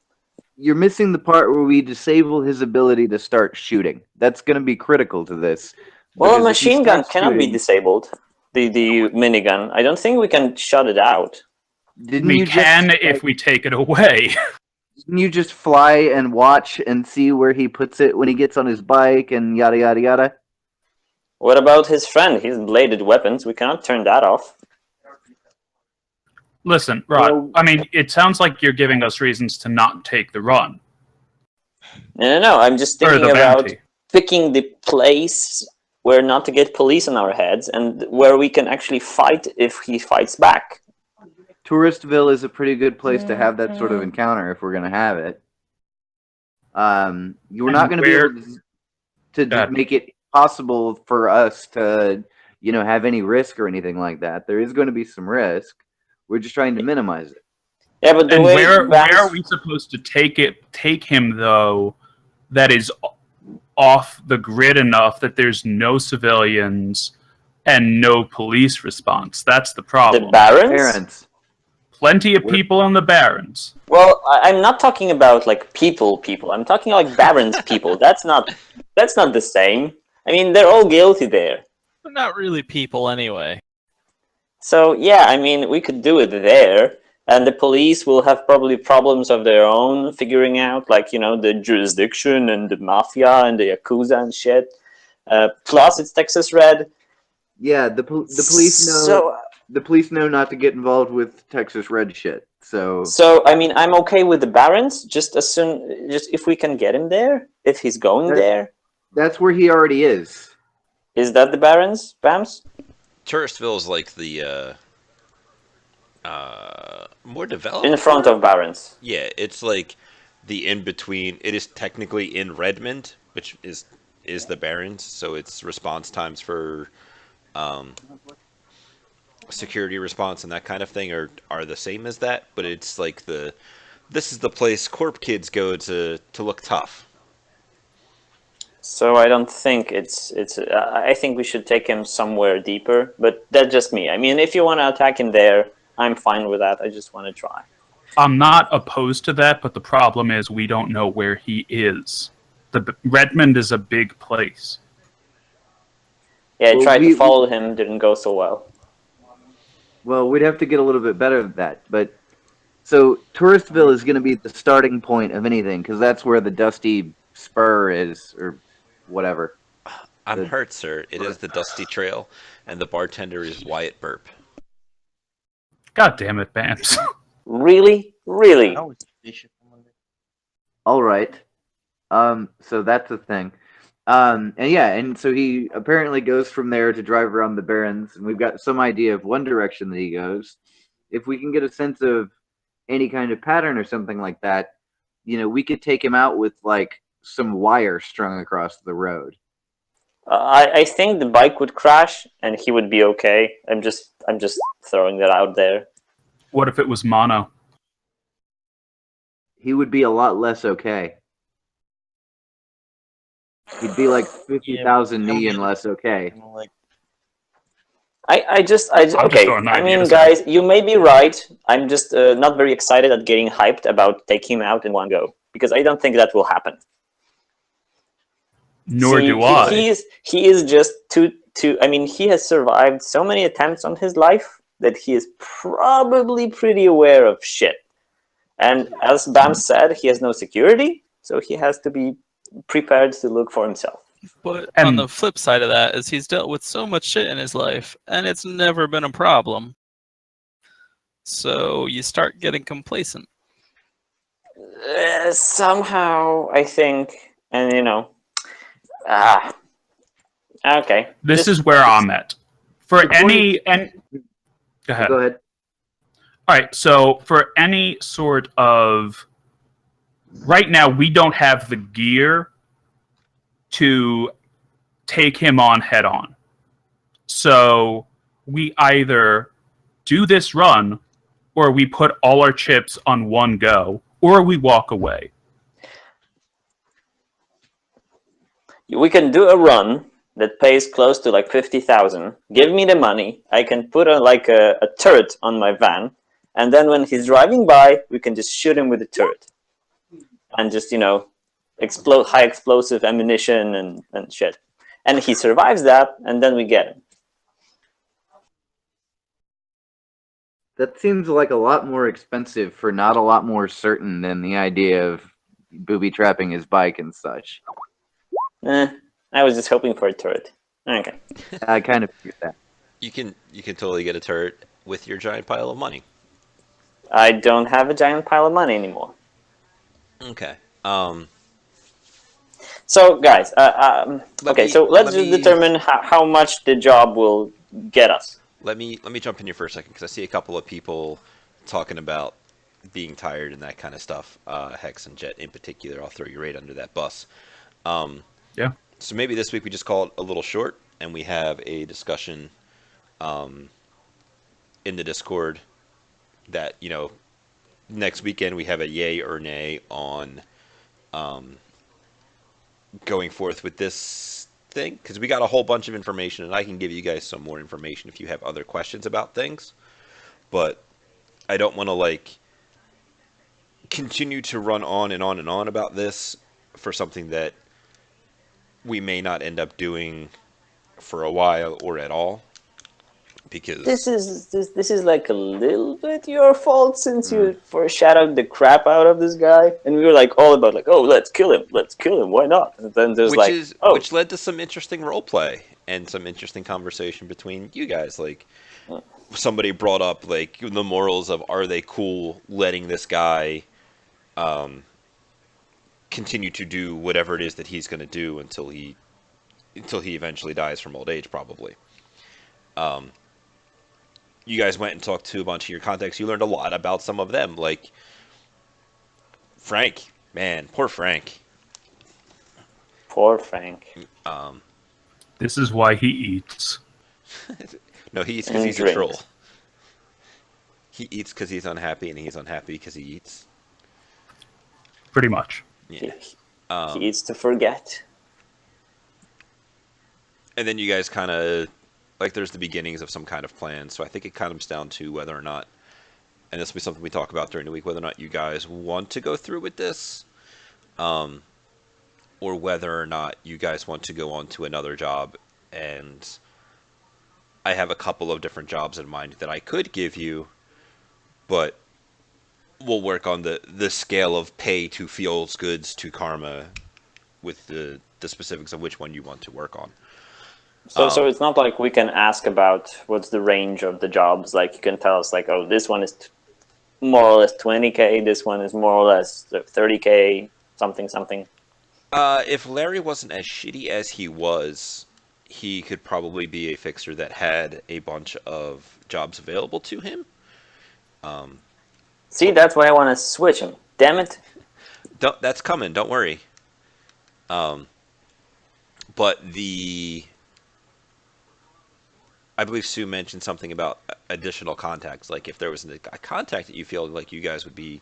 You're missing the part where we disable his ability to start shooting. That's going to be critical to this. Well, a because if he machine gun starts cannot be shooting- disabled. The minigun. I don't think we can shut it out. Didn't We you can just, if we take it away. Didn't you just fly and watch and see where he puts it when he gets on his bike and yada yada yada? What about his friend? His bladed weapons. We cannot turn that off. Listen, Rod, Well- I mean, it sounds like you're giving us reasons to not take the run. No. I'm just Or thinking the about bounty. picking the place where not to get police on our heads and where we can actually fight if he fights back. Touristville is a pretty good place to have that sort of encounter if we're going to have it. You're not going to be able to make it possible for us to, have any risk or anything like that. There is going to be some risk. We're just trying to minimize it. Yeah, but the And way where Bamce- are we supposed to take him though? That is off the grid enough that there's no civilians and no police response. That's the The problem. barons? Parents. Plenty of people on the barrens. Well, I'm not talking about like people. I'm talking like barons people. That's not the same. I mean, they're all guilty there. They're not really people anyway. So yeah, I mean, we could do it there, and the police will have probably problems of their own figuring out, like, you know, the jurisdiction and the mafia and the yakuza and shit. Plus, it's Texas Red. Yeah, the police know. So, The police know not to get involved with Texas Red shit. So I mean, I'm okay with the barons. Just if we can get him there, if he's going there. that's where he already is. Is that the barons, Bams? Touristville is like the more developed. In front of barons. Yeah, it's like the in between. It is technically in Redmond, which is the Barrens, so its response times for security response and that kind of thing are the same as that, but it's like this is the place corp kids go to look tough. So I don't think it's. I think we should take him somewhere deeper, but that's just me. I mean, if you want to attack him there, I'm fine with that. I just want to try. I'm not opposed to that, but the problem is we don't know where he is. Redmond is a big place. Yeah, I Well, tried to follow him, didn't go so well. Well, we'd have to get a little bit better at that. But so Touristville is going to be the starting point of anything because that's where the Dusty Spur is, or whatever. I'm hurt, sir. It is the Dusty Trail, and the bartender is Wyatt Burp. God damn it, Bamce. Really? All right. So that's the thing. And yeah, and so he apparently goes from there to drive around the Barrens, and we've got some idea of one direction that he goes. If we can get a sense of any kind of pattern or something like that, you know, we could take him out with like some wire strung across the road. I think the bike would crash and he would be okay. I'm just throwing that out there. What if it was mono? He would be a lot less okay. He'd be like 50,000 million less okay. I just okay. throwing I mean, ideas guys, you may be right. I'm just not very excited at getting hyped about taking him out in one go because I don't think that will happen. Nor do I. He is just too. I mean, he has survived so many attempts on his life that he is probably pretty aware of shit. And as Bam said, he has no security, so he has to be prepared to look for himself. But on the flip side of that is he's dealt with so much shit in his life, and it's never been a problem. So you start getting complacent. Somehow, I think, and you know, okay. This is where I'm at. For any and go ahead. Go ahead. All right, so for any sort of right now we don't have the gear to take him on head on. So we either do this run or we put all our chips on one go or we walk away. We can do a run that pays close to like 50,000. Give me the money. I can put a turret on my van. And then when he's driving by, we can just shoot him with the turret. And just, you know, explode high explosive ammunition and shit. And he survives that, and then we get him. That seems like a lot more expensive for not a lot more certain than the idea of booby trapping his bike and such. I was just hoping for a turret. Okay. I kind of figured that. You can totally get a turret with your giant pile of money. I don't have a giant pile of money anymore. Okay. So, guys, so let's just determine how much the job will get us. Let me jump in here for a second because I see a couple of people talking about being tired and that kind of stuff. Hex and Jet in particular. I'll throw you right under that bus. Yeah. So maybe this week we just call it a little short and we have a discussion in the Discord that, you know, next weekend we have a yay or nay on going forth with this thing because we got a whole bunch of information, and I can give you guys some more information if you have other questions about things. But I don't want to like continue to run on and on and on about this for something that we may not end up doing for a while or at all This because is this is like a little bit your fault since you foreshadowed the crap out of this guy, and we were like all about like, oh, let's kill him, why not? And then there's which like, is oh, which led to some interesting role play and some interesting conversation between you guys. Like somebody brought up like the morals of are they cool letting this guy continue to do whatever it is that he's going to do until he eventually dies from old age, probably. You guys went and talked to a bunch of your contacts. You learned a lot about some of them, like Frank. Man, poor Frank. poor Frank. This is why he eats. No, he eats because And he's a drinks. troll. He eats because he's unhappy, and he's unhappy because he eats. Pretty much. Yeah. He eats to forget. And then you guys kind of like there's the beginnings of some kind of plan. So I think it comes down to whether or not, and this will be something we talk about during the week, whether or not you guys want to go through with this, or whether or not you guys want to go on to another job. And I have a couple of different jobs in mind that I could give you, but we'll work on the scale of pay to feels goods to karma with the specifics of which one you want to work on. So it's not like we can ask about what's the range of the jobs. Like you can tell us like, oh, this one is more or less 20K. This one is more or less 30K. Something. If Larry wasn't as shitty as he was, he could probably be a fixer that had a bunch of jobs available to him. See, that's why I want to switch him. Damn it. That's coming. Don't worry. But I believe Sue mentioned something about additional contacts. Like if there was a contact that you feel like you guys would be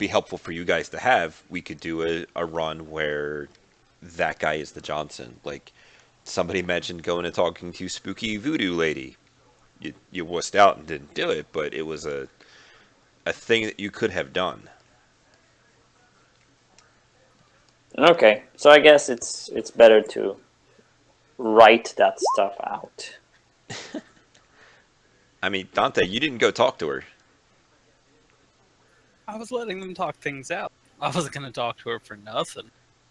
helpful for you guys to have, we could do a run where that guy is the Johnson. Like somebody mentioned going and talking to Spooky Voodoo Lady. You wussed out and didn't do it, but it was a thing that you could have done. Okay, so I guess it's better to write that stuff out. I mean, Dante, you didn't go talk to her. I was letting them talk things out. I wasn't going to talk to her for nothing.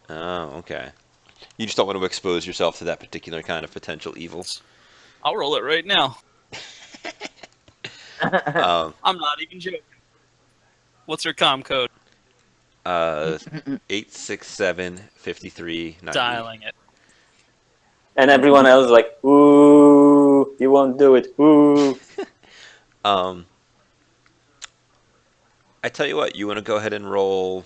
Oh, okay. You just don't want to expose yourself to that particular kind of potential evil. I'll roll it right now. I'm not even joking. What's her comm code? 867-5390. Dialing it. And everyone else is like, ooh, you won't do it. Ooh. I tell you what, you want to go ahead and roll.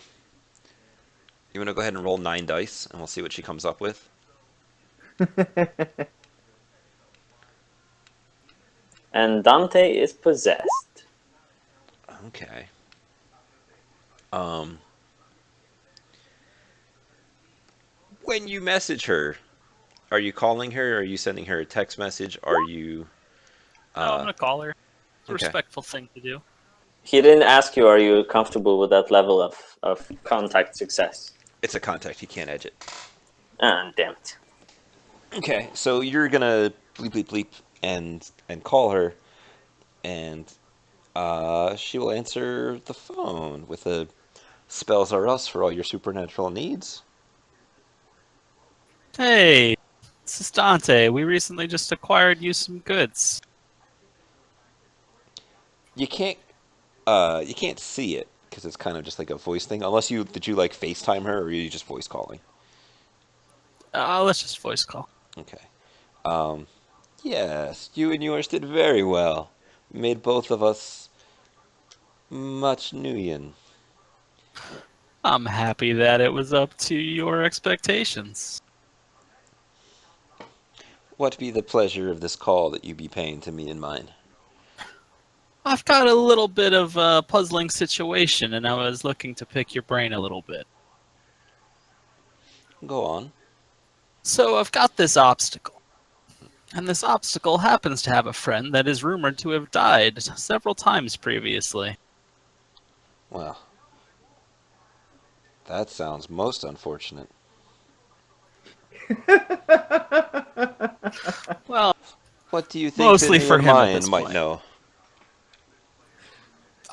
You want to go ahead and roll 9 dice, and we'll see what she comes up with. And Dante is possessed. Okay. When you message her, are you calling her? Are you sending her a text message? Are you? No, I'm going to call her. It's a okay. respectful thing to do. He didn't ask you, are you comfortable with that level of contact success? It's a contact. You can't edge it. Ah, damn it. Okay, so you're gonna bleep bleep bleep and call her, and she will answer the phone with a spells are us for all your supernatural needs. Hey, this is Dante. We recently just acquired you some goods. You can't see it because it's kind of just like a voice thing. Unless did you like FaceTime her or are you just voice calling? Let's just voice call. Okay. Yes, you and yours did very well. Made both of us much newian. I'm happy that it was up to your expectations. What be the pleasure of this call that you be paying to me and mine? I've got a little bit of a puzzling situation, and I was looking to pick your brain a little bit. Go on. So I've got this obstacle. And this obstacle happens to have a friend that is rumored to have died several times previously. Well, that sounds most unfortunate. Well, What do you think mostly Vinny for or him at mine this might point. know?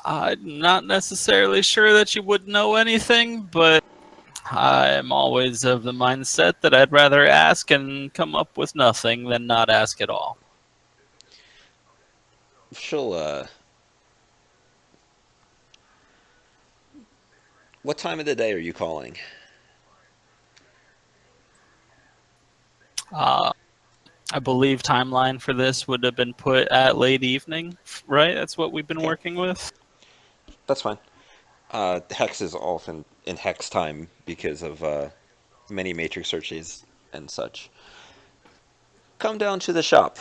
I'm not necessarily sure that you would know anything, but I'm always of the mindset that I'd rather ask and come up with nothing than not ask at all. She'll, what time of the day are you calling? Uh, I believe timeline for this would have been put at late evening, right? That's what we've been Okay, working with. that's fine. Hex is often in Hex time because of many matrix searches and such. Come down to the shop.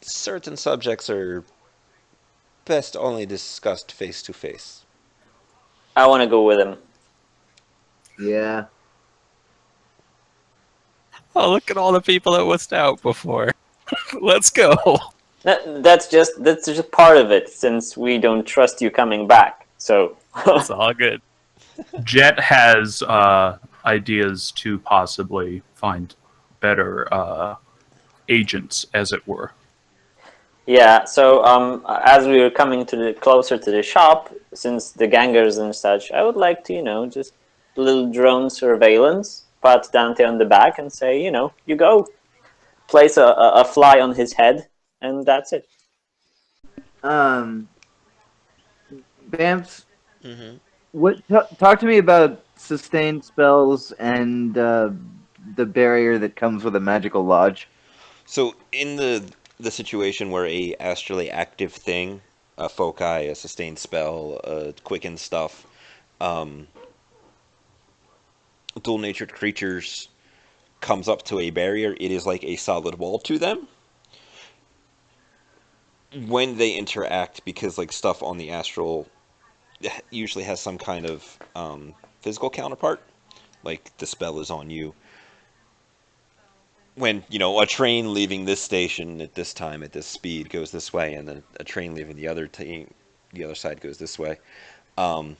Certain subjects are best only discussed face to face. I want to go with him. Yeah. Oh, look at all the people that was out before. Let's go. That's just part of it, since we don't trust you coming back. So It's all good. Jet has ideas to possibly find better agents, as it were. yeah. So as we were coming to the closer to the shop, since the gangers and such, I would like to, just a little drone surveillance, pat Dante on the back, and say, you go. Place a fly on his head, and that's it. Um, Bamps, Mm-hmm. talk to me about sustained spells and the barrier that comes with a magical lodge. So in the situation where a astrally active thing, a foci, a sustained spell, a quicken stuff, um, dual natured creatures comes up to a barrier, it is like a solid wall to them. When they interact, because like stuff on the astral usually has some kind of physical counterpart, like the spell is on you. When a train leaving this station at this time at this speed goes this way, and then a train leaving the other side goes this way. Um,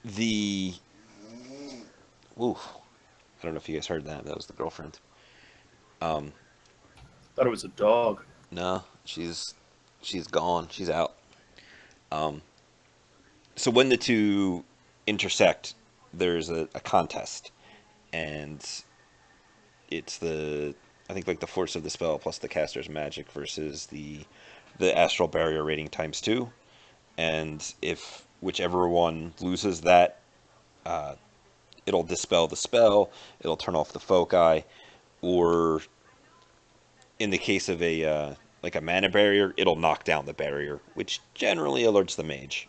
the oof, I don't know if you guys heard that. That was the girlfriend. Um, Thought it was a dog. no, she's gone. She's out. Um, so when the two intersect, there's a contest, and it's I think like the force of the spell plus the caster's magic versus the astral barrier rating times two, and if whichever one loses that, uh, it'll dispel the spell, it'll turn off the foci, or in the case of a like a mana barrier, it'll knock down the barrier, which generally alerts the mage.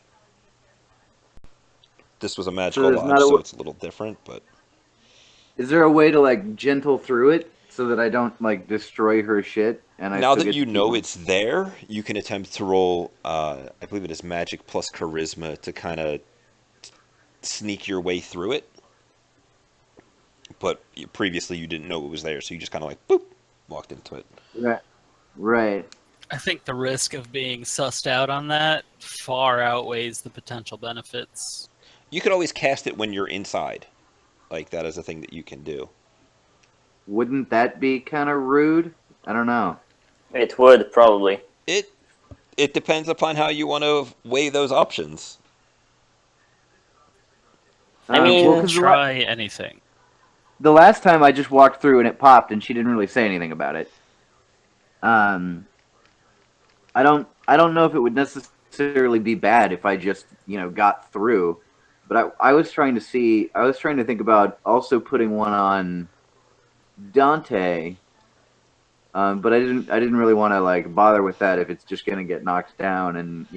This was a So magical there's lodge, not so a. it's a little different, but Is there a way to like gentle through it so that I don't like destroy her shit and I now still that get you to keep know my? it's there, you can attempt to roll. I believe it is magic plus charisma to kind of sneak your way through it. But previously you didn't know it was there, so you just kind of like boop walked into it. Right. Right. I think the risk of being sussed out on that far outweighs the potential benefits. You could always cast it when you're inside. Like that is a thing that you can do. Wouldn't that be kind of rude? I don't know. It would probably. It it depends upon how you want to weigh those options. I We Well, can mean, because try anything. the last time I just walked through and it popped and she didn't really say anything about it. Um, I don't know if it would necessarily be bad if I just got through, but I was trying to see. I was trying to think about also putting one on Dante, but I didn't really want to like bother with that if it's just gonna get knocked down and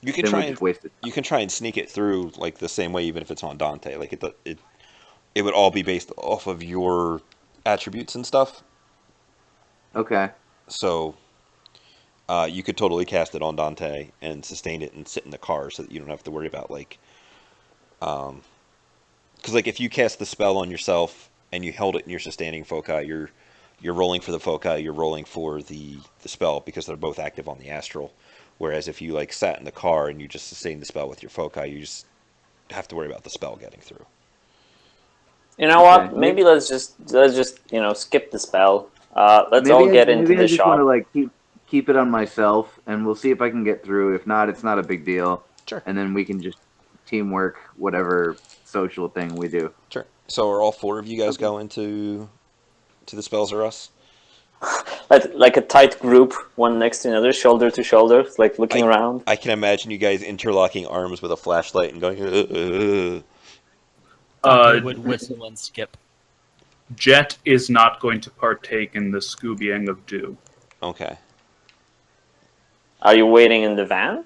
You can then try we and just wasted you time. can try and sneak it through like the same way, even if it's on Dante. Like it would all be based off of your attributes and stuff. Okay. So you could totally cast it on Dante and sustain it and sit in the car so that you don't have to worry about like Because like if you cast the spell on yourself and you held it in your sustaining foci, you're rolling for the foci, you're rolling for the spell because they're both active on the astral. Whereas if you like sat in the car and you just sustain the spell with your foci, you just have to worry about the spell getting through. You know Okay. what? Maybe let's just skip the spell. Let's all Maybe get into I the just want to shop. like keep it on myself, and we'll see if I can get through. If not, it's not a big deal, Sure, and then we can just teamwork whatever social thing we do. sure. So are all four of you guys Okay. going to the spells or us? Like a tight group, one next to another, shoulder to shoulder, like looking I around. I can imagine you guys interlocking arms with a flashlight and going. Dante Uh, would whistle and skip. Jet is not going to partake in the Scoobying of Dew. Okay. Are you waiting in the van?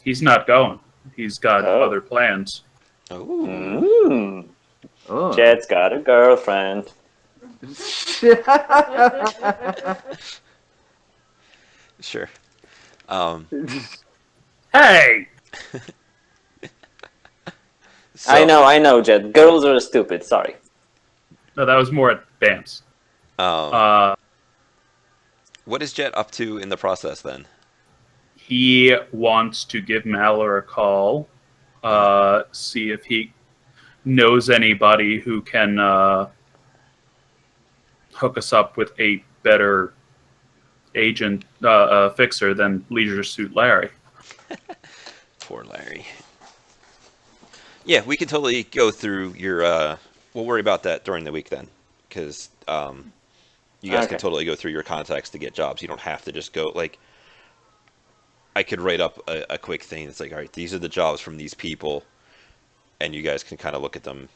He's not going. He's got Oh. other plans. Oh. Mm. Oh. Jet's got a girlfriend. Sure. Um. Hey! So, I know, Jet. Girls are stupid. Sorry. No, that was more at Bamce. um, Uh, what is Jet up to in the process then? he wants to give Malor a call, see if he knows anybody who can hook us up with a better agent fixer than Leisure Suit Larry. Poor Larry. Yeah, we can totally go through your. We'll worry about that during the week then, because you guys can Okay. totally go through your contacts to get jobs. You don't have to just go like. I could write up a quick thing that's like, all right, these are the jobs from these people, and you guys can kind of look at them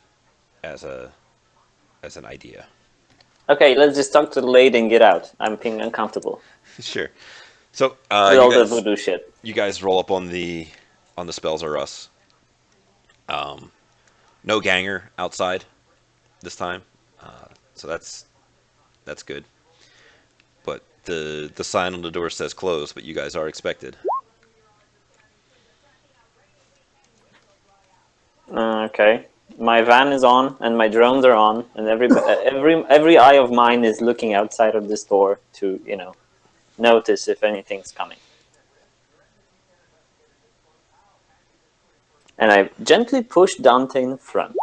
as an idea. Okay, let's just talk to the lady and get out. I'm being uncomfortable Sure. So with all the voodoo shit. you guys roll up on the spells or us. No ganger outside this time, so that's good. But the sign on the door says closed, but you guys are expected. Okay. My van is on and my drones are on, and every eye of mine is looking outside of this door to notice if anything's coming. And I gently push Dante in front.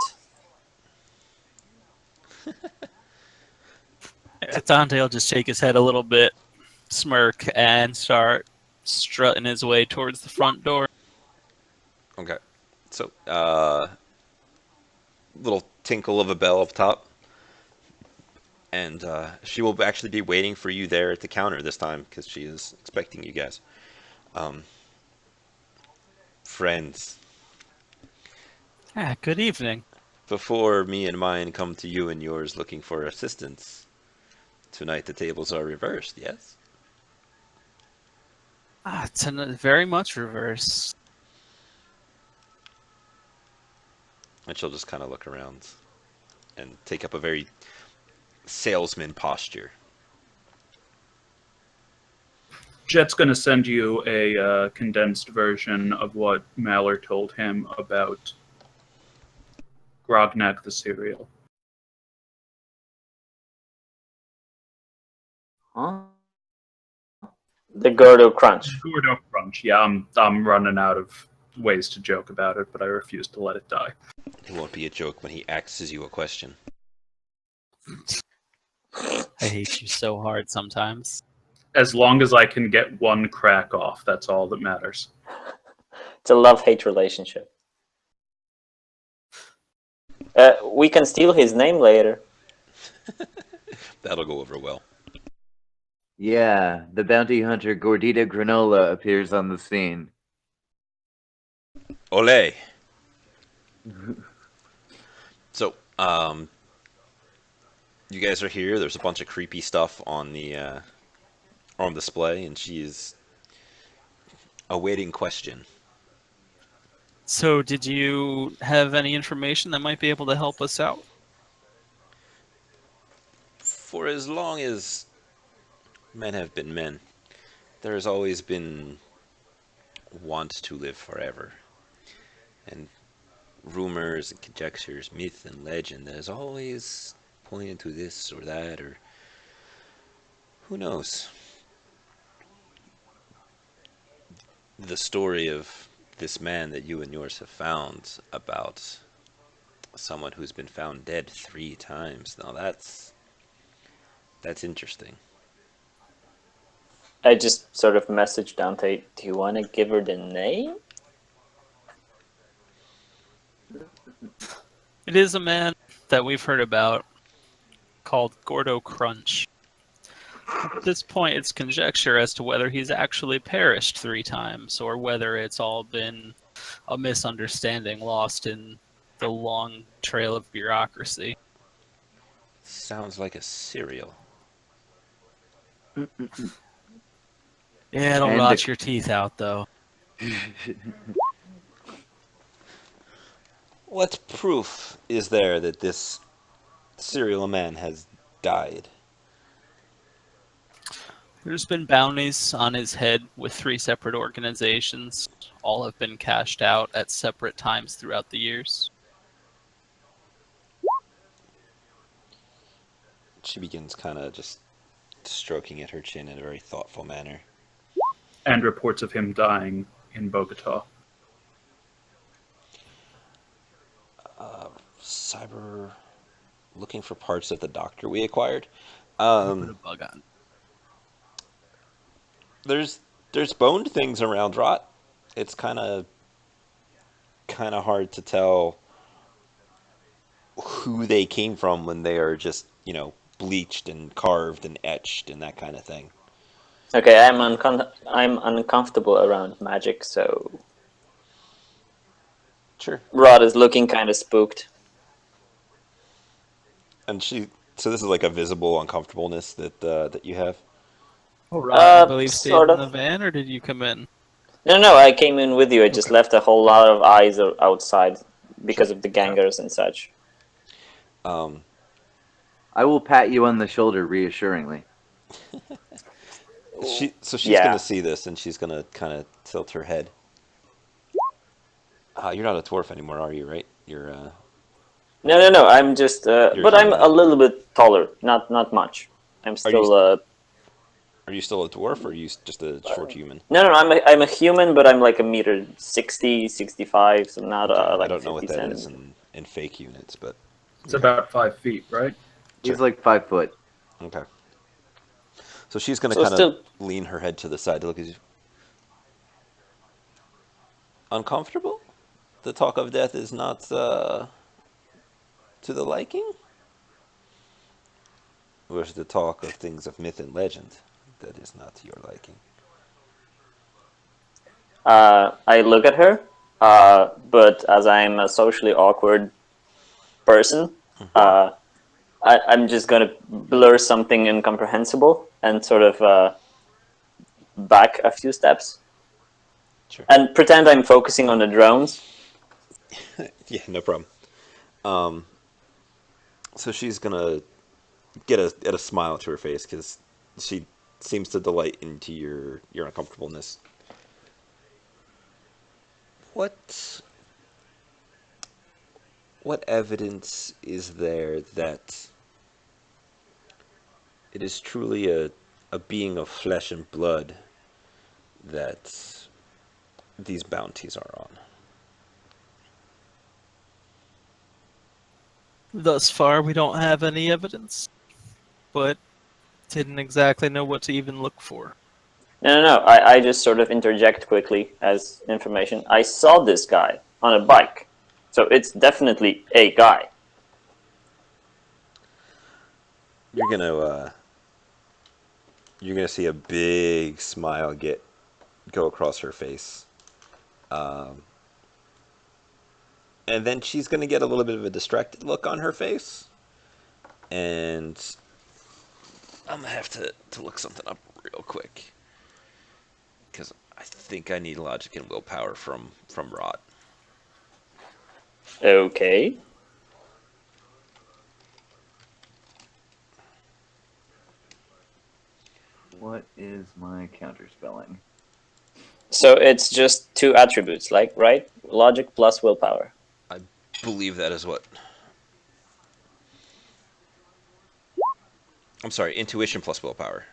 Dante will just shake his head a little bit, smirk, and start strutting his way towards the front door. Okay. So little tinkle of a bell up top, and she will actually be waiting for you there at the counter this time because she is expecting you guys. Um, Friends, Ah, good evening. before me and mine come to you and yours looking for assistance, tonight the tables are reversed, yes? Ah, it's very much reverse. And she'll just kind of look around and take up a very salesman posture. Jet's going to send you a condensed version of what Malor told him about Grognak the cereal. Huh? The Gordo Crunch. Gordo Crunch. Yeah, I'm running out of ways to joke about it, but I refuse to let it die. It won't be a joke when he asks you a question. I hate you so hard sometimes. As long as I can get one crack off, that's all that matters. It's a love-hate relationship. We can steal his name later. That'll go over well. Yeah, the bounty hunter Gordita Granola appears on the scene. Ole! So, you guys are here. There's a bunch of creepy stuff on the on display, and she's awaiting question. So, did you have any information that might be able to help us out? For as long as men have been men, there has always been want to live forever. And rumors and conjectures, myth and legend that is always pointing to this or that, or who knows. The story of this man that you and yours have found about someone who's been found dead 3 times. Now that's interesting. I just sort of messaged Dante, do you want to give her the name? It is a man that we've heard about called Gordo Crunch. At this point, it's conjecture as to whether he's actually perished 3 times or whether it's all been a misunderstanding lost in the long trail of bureaucracy. Sounds like a cereal. Yeah, it'll And rot your teeth out, though. What proof is there that this serial man has died? There's been bounties on his head with 3 separate organizations. All have been cashed out at separate times throughout the years. She begins kind of just stroking at her chin in a very thoughtful manner. And reports of him dying in Bogota. Cyber looking for parts of the doctor we acquired. Put a bug on. There's boned things around rot. It's kind of hard to tell who they came from when they are just, bleached and carved and etched and that kind of thing. Okay, I'm uncomfortable around magic, so Sure. Rod is looking kind of spooked. And so this is like a visible uncomfortableness that you have. Oh, Rod, I believe stayed sort in of. the van, or did you come in? No, I came in with you. I just Okay. left a whole lot of eyes outside because Sure. of the gangers and such. I will pat you on the shoulder reassuringly. She's Yeah. gonna see this and she's gonna kind of tilt her head. You're not a dwarf anymore, are you? Right? You're No. I'm just, You're but I'm human a now. little bit taller. Not much. I'm still. Are you still a dwarf, or are you just a short human? No. I'm a human, but I'm like a meter 60, 65, so not Okay, I like don't know 50 what that is centimeters. in fake units, but It's about 5 feet, right? He's Sure. like 5 foot. okay. So she's gonna So kind of still, lean her head to the side to look at you. Uncomfortable? The talk of death is not to the liking? Or is the talk of things of myth and legend that is not to your liking? I look at her, but as I'm a socially awkward person, I'm just gonna blur something incomprehensible and sort of back a few steps Sure. and pretend I'm focusing on the drones. Yeah, no problem. So she's gonna get a smile to her face because she seems to delight into your uncomfortableness. What evidence is there that it is truly a being of flesh and blood that these bounties are on? Thus far, we don't have any evidence, but didn't exactly know what to even look for. No. I just sort of interject quickly as information. I saw this guy on a bike, so it's definitely a guy. You're gonna see a big smile go across her face, and then she's gonna get a little bit of a distracted look on her face, and I'm gonna have to look something up real quick because I think I need logic and willpower from Rot. Okay. What is my counterspelling? So it's just 2 attributes, like, right? Logic plus willpower. I believe that is what. I'm sorry, intuition plus willpower.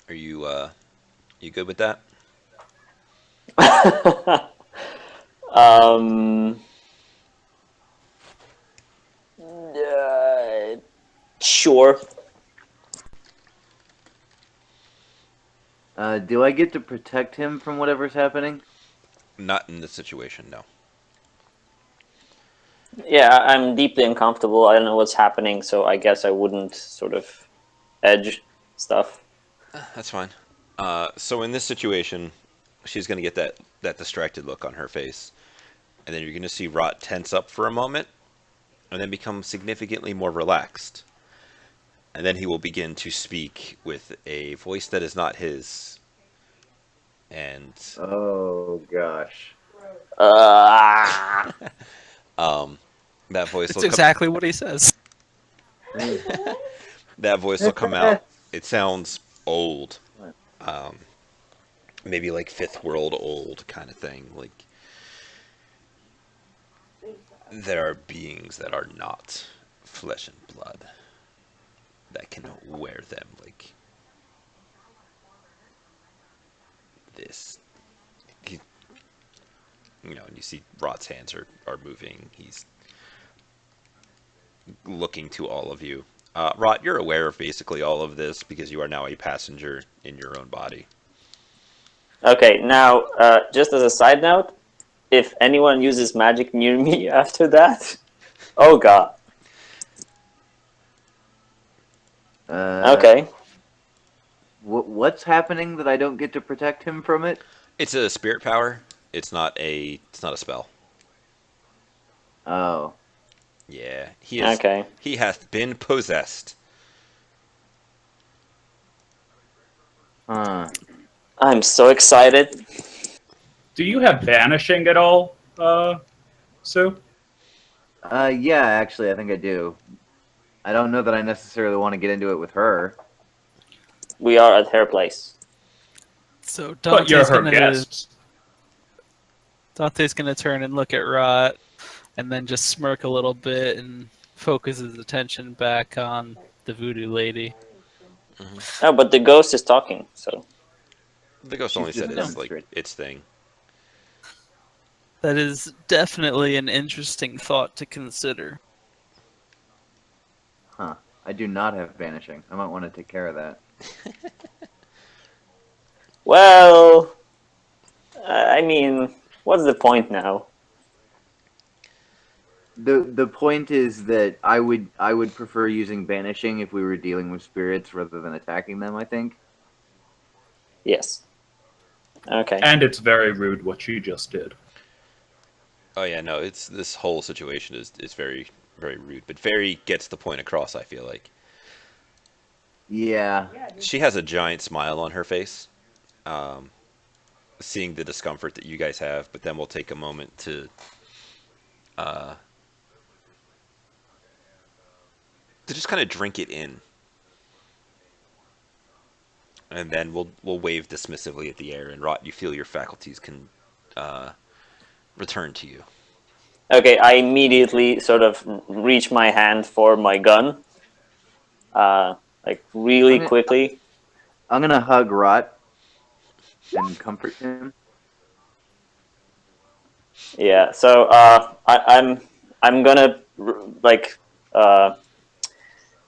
Are you good with that? um, sure. Do I get to protect him from whatever's happening? Not in this situation, no. Yeah, I'm deeply uncomfortable. I don't know what's happening, so I guess I wouldn't sort of edge stuff. That's fine. So in this situation, she's gonna get that distracted look on her face, and then you're gonna see Rot tense up for a moment, and then become significantly more relaxed. And then he will begin to speak with a voice that is not his, and Oh gosh. Uh, um, that voice It's will come. exactly what he says. That voice will come out. It sounds old, um, maybe like fifth world old kind of thing. Like there are beings that are not flesh and blood that can wear them like this. He, and you see Rot's hands are moving. He's looking to all of you. Rot, you're aware of basically all of this because you are now a passenger in your own body. okay, now, just as a side note, if anyone uses magic near me after that, oh god. Okay. What's happening that I don't get to protect him from it? It's a spirit power. It's not a spell. Oh. Yeah, Okay. he hath been possessed. Huh. I'm so excited. Do you have vanishing at all, Sue? Yeah, actually, I think I do. I don't know that I necessarily want to get into it with her. We are at her place. So But you're her guest. Dante's gonna turn and look at Rot, and then just smirk a little bit and focus his attention back on the voodoo lady. Oh, but the ghost is talking, so. The ghost She's only said just it's like demonstrating. its thing. That is definitely an interesting thought to consider. Huh. I do not have vanishing. I might want to take care of that. Well, I mean, what's the point now? The point is that I would prefer using banishing if we were dealing with spirits rather than attacking them, I think. Yes. Okay. And it's very rude what you just did. Oh yeah, no, it's this whole situation is very very rude, but very gets the point across. I feel like Yeah. she has a giant smile on her face, um, seeing the discomfort that you guys have. But then we'll take a moment uh, to just kind of drink it in, and then we'll wave dismissively at the air. And Rot, you feel your faculties can uh, return to you. Okay, I immediately sort of reach my hand for my gun. Like really quickly. I'm gonna hug Rot and comfort him. Yeah. So I'm gonna like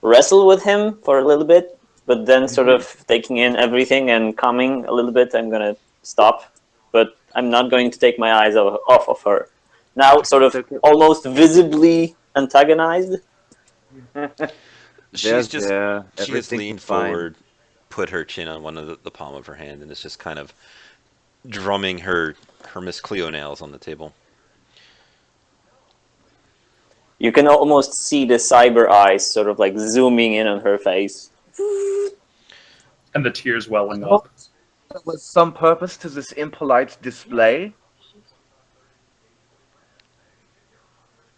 wrestle with him for a little bit, but then sort of taking in everything and calming a little bit, I'm gonna stop. But I'm not going to take my eyes off of her. Now, sort of Okay. almost visibly antagonized. She's Yes, just yeah. she has Everything's leaned fine. forward, put her chin on one of the palm of her hand, and is just kind of drumming her Miss Cleo nails on the table. You can almost see the cyber eyes sort of like zooming in on her face. And the tears welling up. There was some purpose to this impolite display.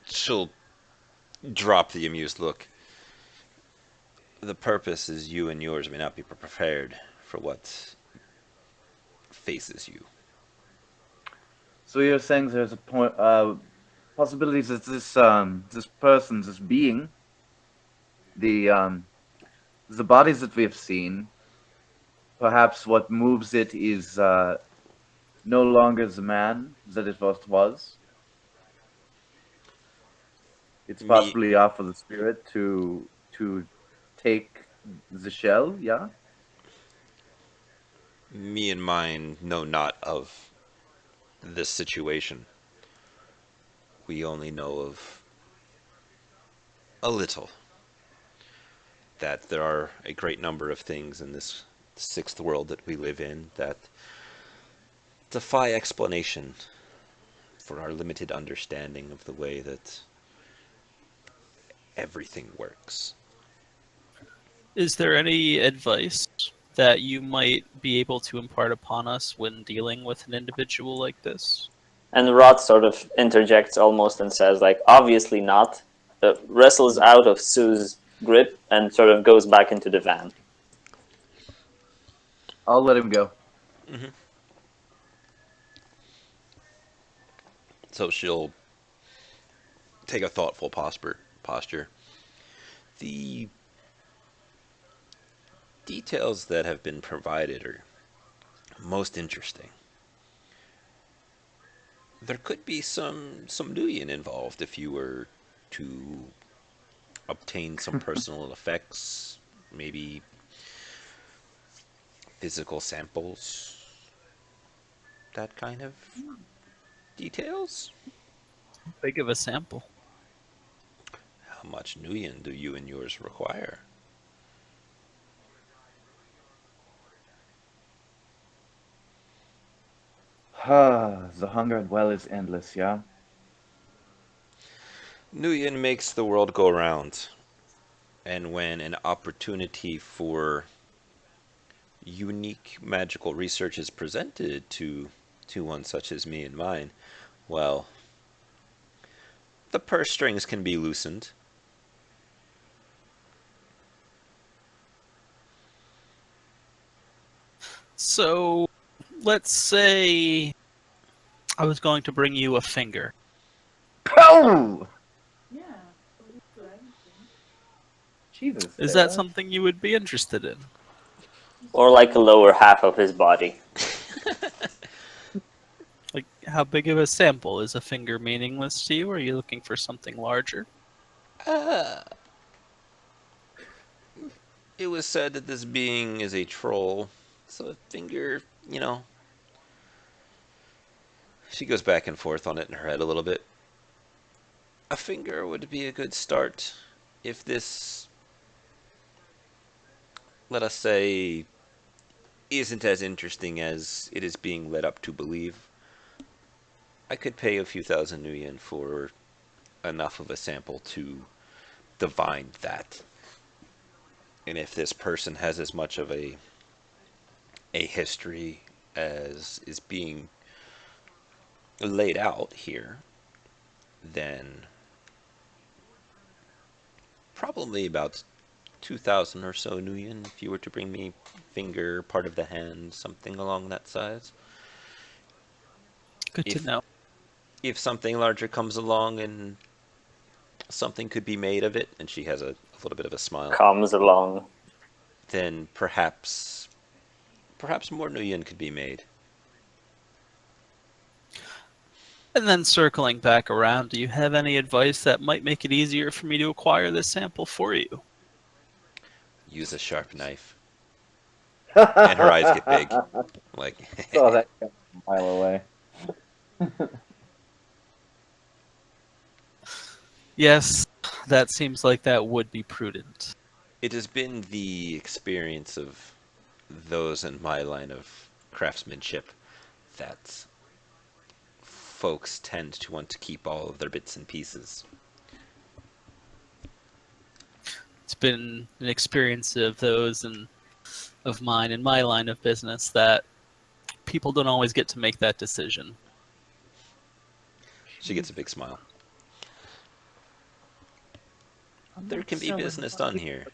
She'll drop the amused look. The purpose is you and yours may not be prepared for what faces you. So you're saying there's a point, possibilities that this person, this being, the the bodies that we have seen, perhaps what moves it is no longer the man that it first was. It's Me, possibly off of the spirit to take the shell. Yeah. me and mine know not of this situation. We only know of a little. That there are a great number of things in this sixth world that we live in that defy explanation for our limited understanding of the way that everything works. Is there any advice that you might be able to impart upon us when dealing with an individual like this? And Rot sort of interjects almost and says, like, obviously not. Wrestles out of Sue's grip and sort of goes back into the van. I'll let him go. So she'll take a thoughtful posture. The details that have been provided are most interesting. There could be some Nuyen involved if you were to obtain some personal effects, maybe physical samples, that kind of details. Big of a sample. How much Nuyen do you and yours require? The hunger and well is endless. Yeah. Nuyen makes the world go round, and when an opportunity for unique magical research is presented to one such as me and mine, well, the purse strings can be loosened. So, let's say I was going to bring you a finger. Oh, Jesus. Is that something you would be interested in? Or like a lower half of his body. Like, how big of a sample? Is a finger meaningless to you, or are you looking for something larger? It was said that this being is a troll, so a finger, she goes back and forth on it in her head a little bit. A finger would be a good start if this, let us say, isn't as interesting as it is being led up to believe. I could pay a few thousand Nuyen for enough of a sample to divine that. And if this person has as much of a history as is being laid out here, then probably about 2,000 or so Nuyen if you were to bring me finger, part of the hand, something along that size. Good to If know. if something larger comes along and something could be made of it, and she has a little bit of a smile, Comes along. then perhaps more Nuyen could be made. And then circling back around, do you have any advice that might make it easier for me to acquire this sample for you? Use a sharp knife. And her eyes get big. Like, Saw that coming a mile away. Yes, that seems like that would be prudent. it has been the experience of those in my line of craftsmanship that folks tend to want to keep all of their bits and pieces. It's been an experience of those and of mine in my line of business that people don't always get to make that decision. She gets a big smile. There can be business done here,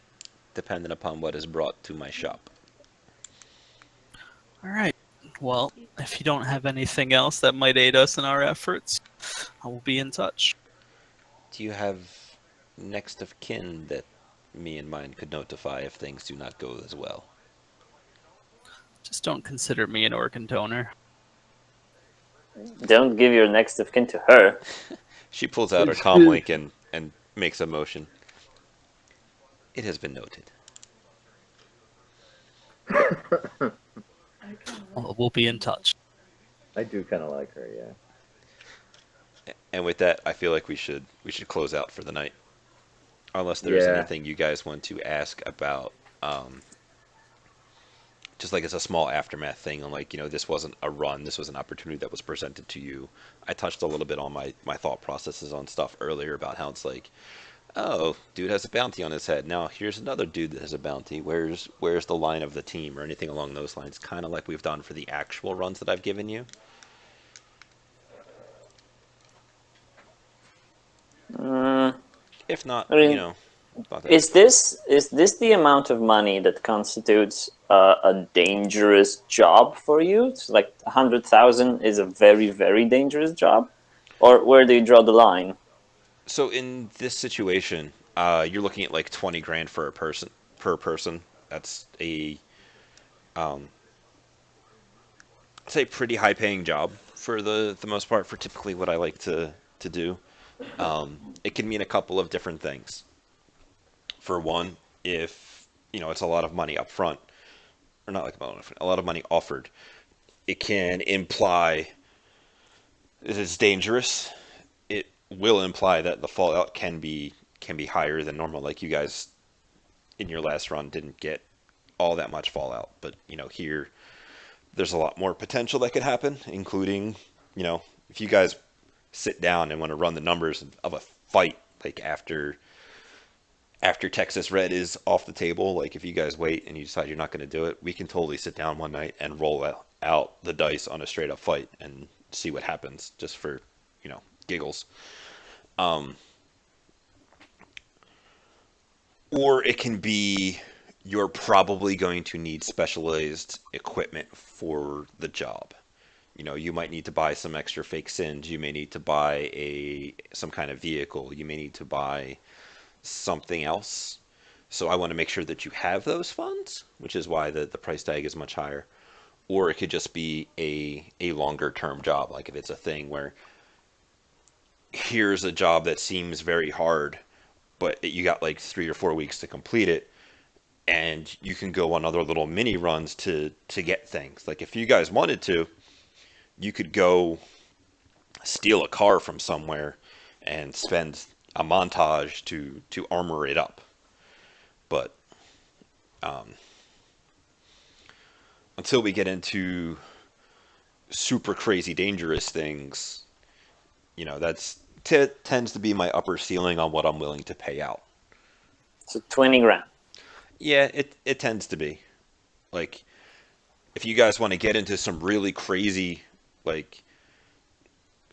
depending upon what is brought to my shop. All right. Well, if you don't have anything else that might aid us in our efforts, I will be in touch. Do you have next of kin that me and mine could notify if things do not go as well? Just don't consider me an organ donor. Don't give your next of kin to her. She pulls out her comm link and makes a motion. It has been noted. Well, we'll be in touch. I do kind of like her, yeah. And with that, I feel like we should close out for the night. Unless there's Yeah. anything you guys want to ask about, just like it's a small aftermath thing, and like, this wasn't a run, this was an opportunity that was presented to you. I touched a little bit on my thought processes on stuff earlier about how it's like, oh, dude has a bounty on his head. Now here's another dude that has a bounty. Where's the line of the team or anything along those lines? Kind of like we've done for the actual runs that I've given you. If not, I mean, not that- is this the amount of money that constitutes a dangerous job for you? It's like 100,000 is a very, very dangerous job, or where do you draw the line? So in this situation, you're looking at like 20 grand for a person per person. That's a say pretty high paying job for the most part for typically what I like to do. It can mean a couple of different things. For one, if it's a lot of money up front, or not like a lot of money offered, it can imply that it's dangerous. It will imply that the fallout can be higher than normal. Like you guys in your last run didn't get all that much fallout, but here there's a lot more potential that could happen, including if you guys sit down and want to run the numbers of a fight, like after Texas Red is off the table, like if you guys wait and you decide you're not going to do it, we can totally sit down one night and roll out the dice on a straight up fight and see what happens, just for giggles. Or it can be you're probably going to need specialized equipment for the job. You might need to buy some extra fake sins. You may need to buy some kind of vehicle. You may need to buy something else. So I want to make sure that you have those funds, which is why the price tag is much higher. Or it could just be a longer term job. Like if it's a thing where here's a job that seems very hard, but you got like 3 or 4 weeks to complete it, and you can go on other little mini runs to get things. Like if you guys wanted to, you could go steal a car from somewhere and spend a montage to armor it up. But until we get into super crazy dangerous things, that's tends to be my upper ceiling on what I'm willing to pay out. So 20 grand. Yeah, it tends to be. Like, if you guys want to get into some really crazy, like,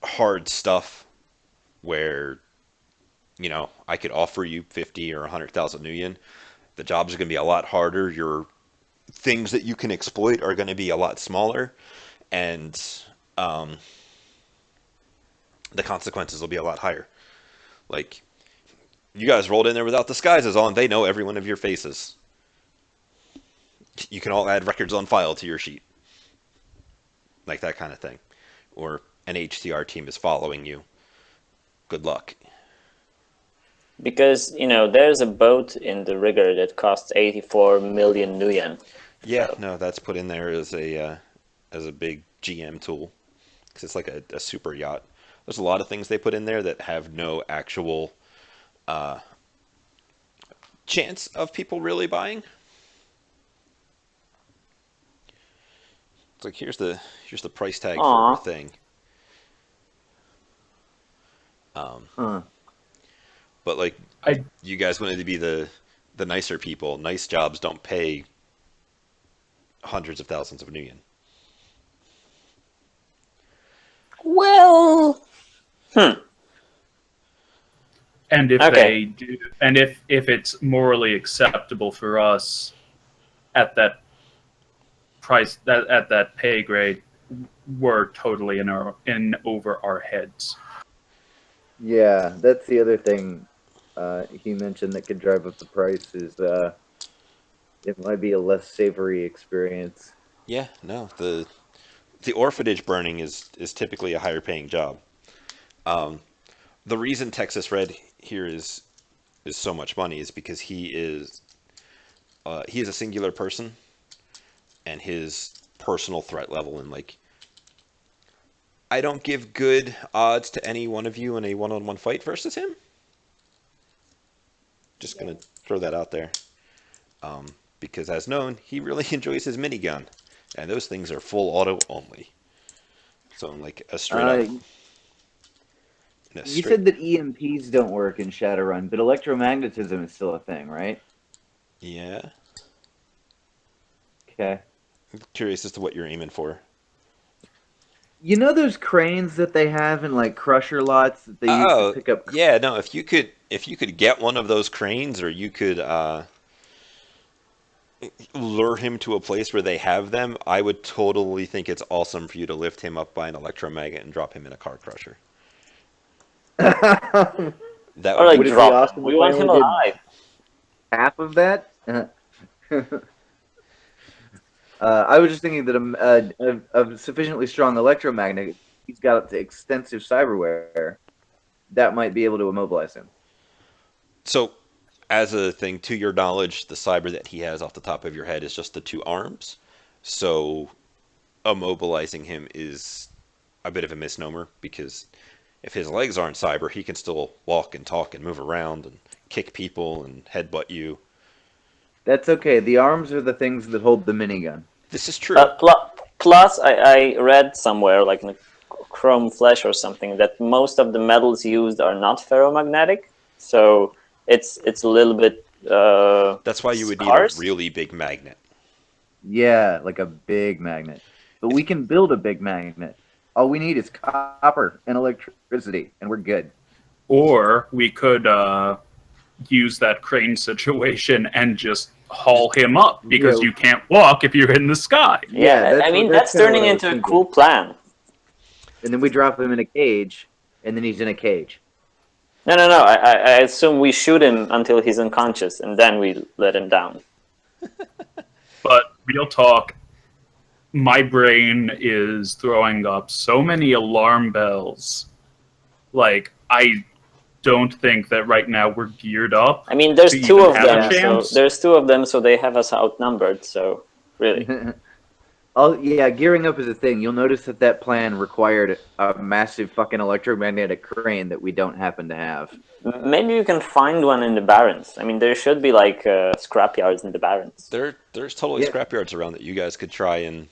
hard stuff where, I could offer you 50 or 100,000 nuyen, the jobs are going to be a lot harder. Your things that you can exploit are going to be a lot smaller, and the consequences will be a lot higher. Like, you guys rolled in there without disguises on. They know every one of your faces. You can all add records on file to your sheet. Like that kind of thing. Or an HTR team is following you. Good luck. Because, there's a boat in the rigger that costs 84 million nuyen. Yeah, no, that's put in there as a big GM tool. Because it's like a super yacht. There's a lot of things they put in there that have no actual chance of people really buying. It's like here's the price tag for a thing. But like you guys wanted to be the nicer people. Nice jobs don't pay hundreds of thousands of nuyen. Well, And if Okay. they do, and if it's morally acceptable for us at that price, that at that pay grade, we're totally in over our heads. Yeah, that's the other thing he mentioned that could drive up the price is it might be a less savory experience. Yeah, no, the orphanage burning is typically a higher paying job. Um, the reason Texas Red here is so much money is because he is a singular person, and his personal threat level, and like, I don't give good odds to any one of you in a one-on-one fight versus him. Just gonna throw that out there, um, because as known, he really enjoys his minigun, and those things are full auto only. So I'm like a straight up, Uh, in a you straight, said that EMPs don't work in Shadowrun, but electromagnetism is still a thing, right? yeah. Okay. I'm curious as to what you're aiming for. You know those cranes that they have in like crusher lots that they use to Oh, pick up. yeah, no, if you could get one of those cranes, or you could lure him to a place where they have them, I would totally think it's awesome for you to lift him up by an electromagnet and drop him in a car crusher. That Or would be like Would it be drop him. awesome We if I want him only did alive. half of that? I was just thinking that a sufficiently strong electromagnet, he's got extensive cyberware, that might be able to immobilize him. so. As a thing, to your knowledge, the cyber that he has off the top of your head is just the two arms. So immobilizing him is a bit of a misnomer, because if his legs aren't cyber, he can still walk and talk and move around and kick people and headbutt you. That's okay. The arms are the things that hold the minigun. This is true. Plus, I read somewhere, like in Chrome Flash or something, that most of the metals used are not ferromagnetic, so it's a little bit That's why you would need a scarce. really big magnet. Yeah, like a big magnet. But we can build a big magnet. All we need is copper and electricity, and we're good. Or we could use that crane situation and just haul him up because Yeah. you can't walk if you're in the sky. Yeah, I mean that's kinda what turning I was into a thinking. cool plan. And then we drop him in a cage, and then he's in a cage. No, no, no. I assume we shoot him until he's unconscious, and then we let him down. But real talk, my brain is throwing up so many alarm bells. Like, I don't think that right now we're geared up I mean, there's to two even of have them, a so chance. there's two of them, so they have us outnumbered. So really, Oh yeah, gearing up is a thing. You'll notice that plan required a massive fucking electromagnetic crane that we don't happen to have. maybe you can find one in the Barrens. I mean, there should be like scrapyards in the Barrens. There's totally Yeah. scrapyards around that you guys could try and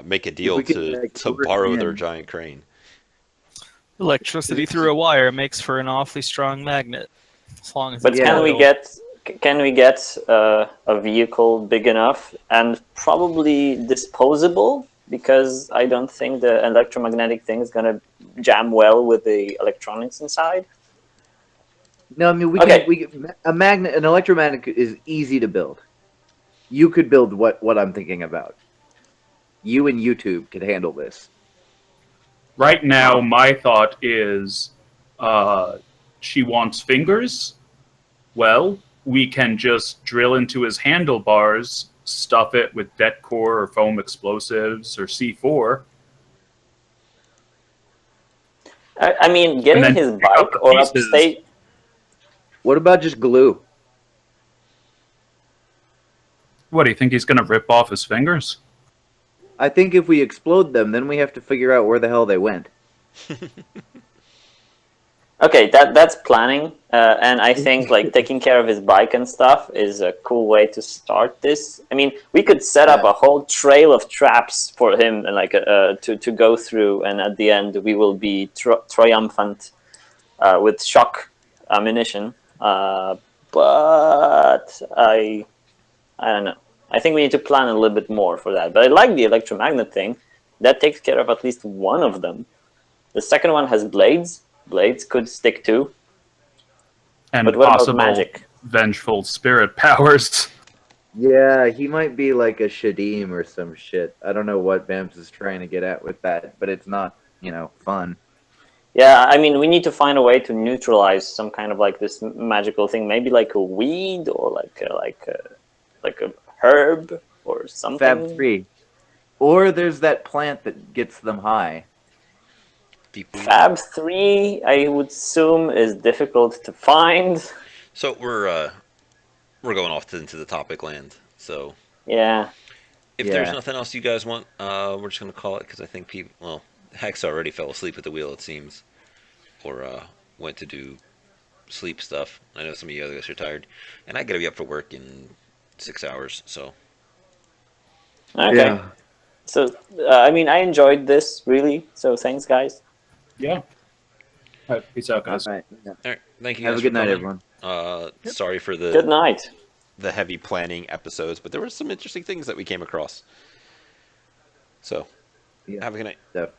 make a If deal we could like, to lure borrow him their in. giant crane. Electricity through a wire makes for an awfully strong magnet, as long as But it's Yeah. can we get a vehicle big enough and probably disposable? Because I don't think the electromagnetic thing is gonna jam well with the electronics inside. No, I mean Okay. an electromagnet is easy to build. You could build what I'm thinking about. You and YouTube could handle this. Right now, my thought is she wants fingers. Well, we can just drill into his handlebars, stuff it with det core or foam explosives or C4. I mean, getting then his pick up bike the or pieces. upstate. What about just glue? What, do you think he's going to rip off his fingers? I think if we explode them, then we have to figure out where the hell they went. Okay, that's planning, and I think like taking care of his bike and stuff is a cool way to start this. I mean, we could set up a whole trail of traps for him, and like to go through, and at the end we will be triumphant with shock ammunition. But I don't know. I think we need to plan a little bit more for that. But I like the electromagnet thing. That takes care of at least one of them. The second one has blades. Blades could stick too. And But what about possible magic? vengeful spirit powers. Yeah, he might be like a Shadim or some shit. I don't know what Bamps is trying to get at with that, but it's not, fun. Yeah, I mean, we need to find a way to neutralize some kind of like this magical thing. Maybe like a weed or like a herb or something. Fab 3. Or there's that plant that gets them high. Deep weed. Fab 3, I would assume, is difficult to find. So we're going off into the topic land. So Yeah. if there's Yeah. nothing else you guys want, we're just gonna call it because I think people. Well, Hex already fell asleep at the wheel, it seems, or went to do sleep stuff. I know some of you other guys are tired, and I gotta be up for work in 6 hours. So Okay. Yeah. So, I mean, I enjoyed this, really. So, thanks, guys. Yeah. All right, peace out, guys. All right. Yeah. all right, thank you Have guys a good for night, coming. everyone. Sorry for Good night. the heavy planning episodes, but there were some interesting things that we came across. So Yeah. have a good night. So.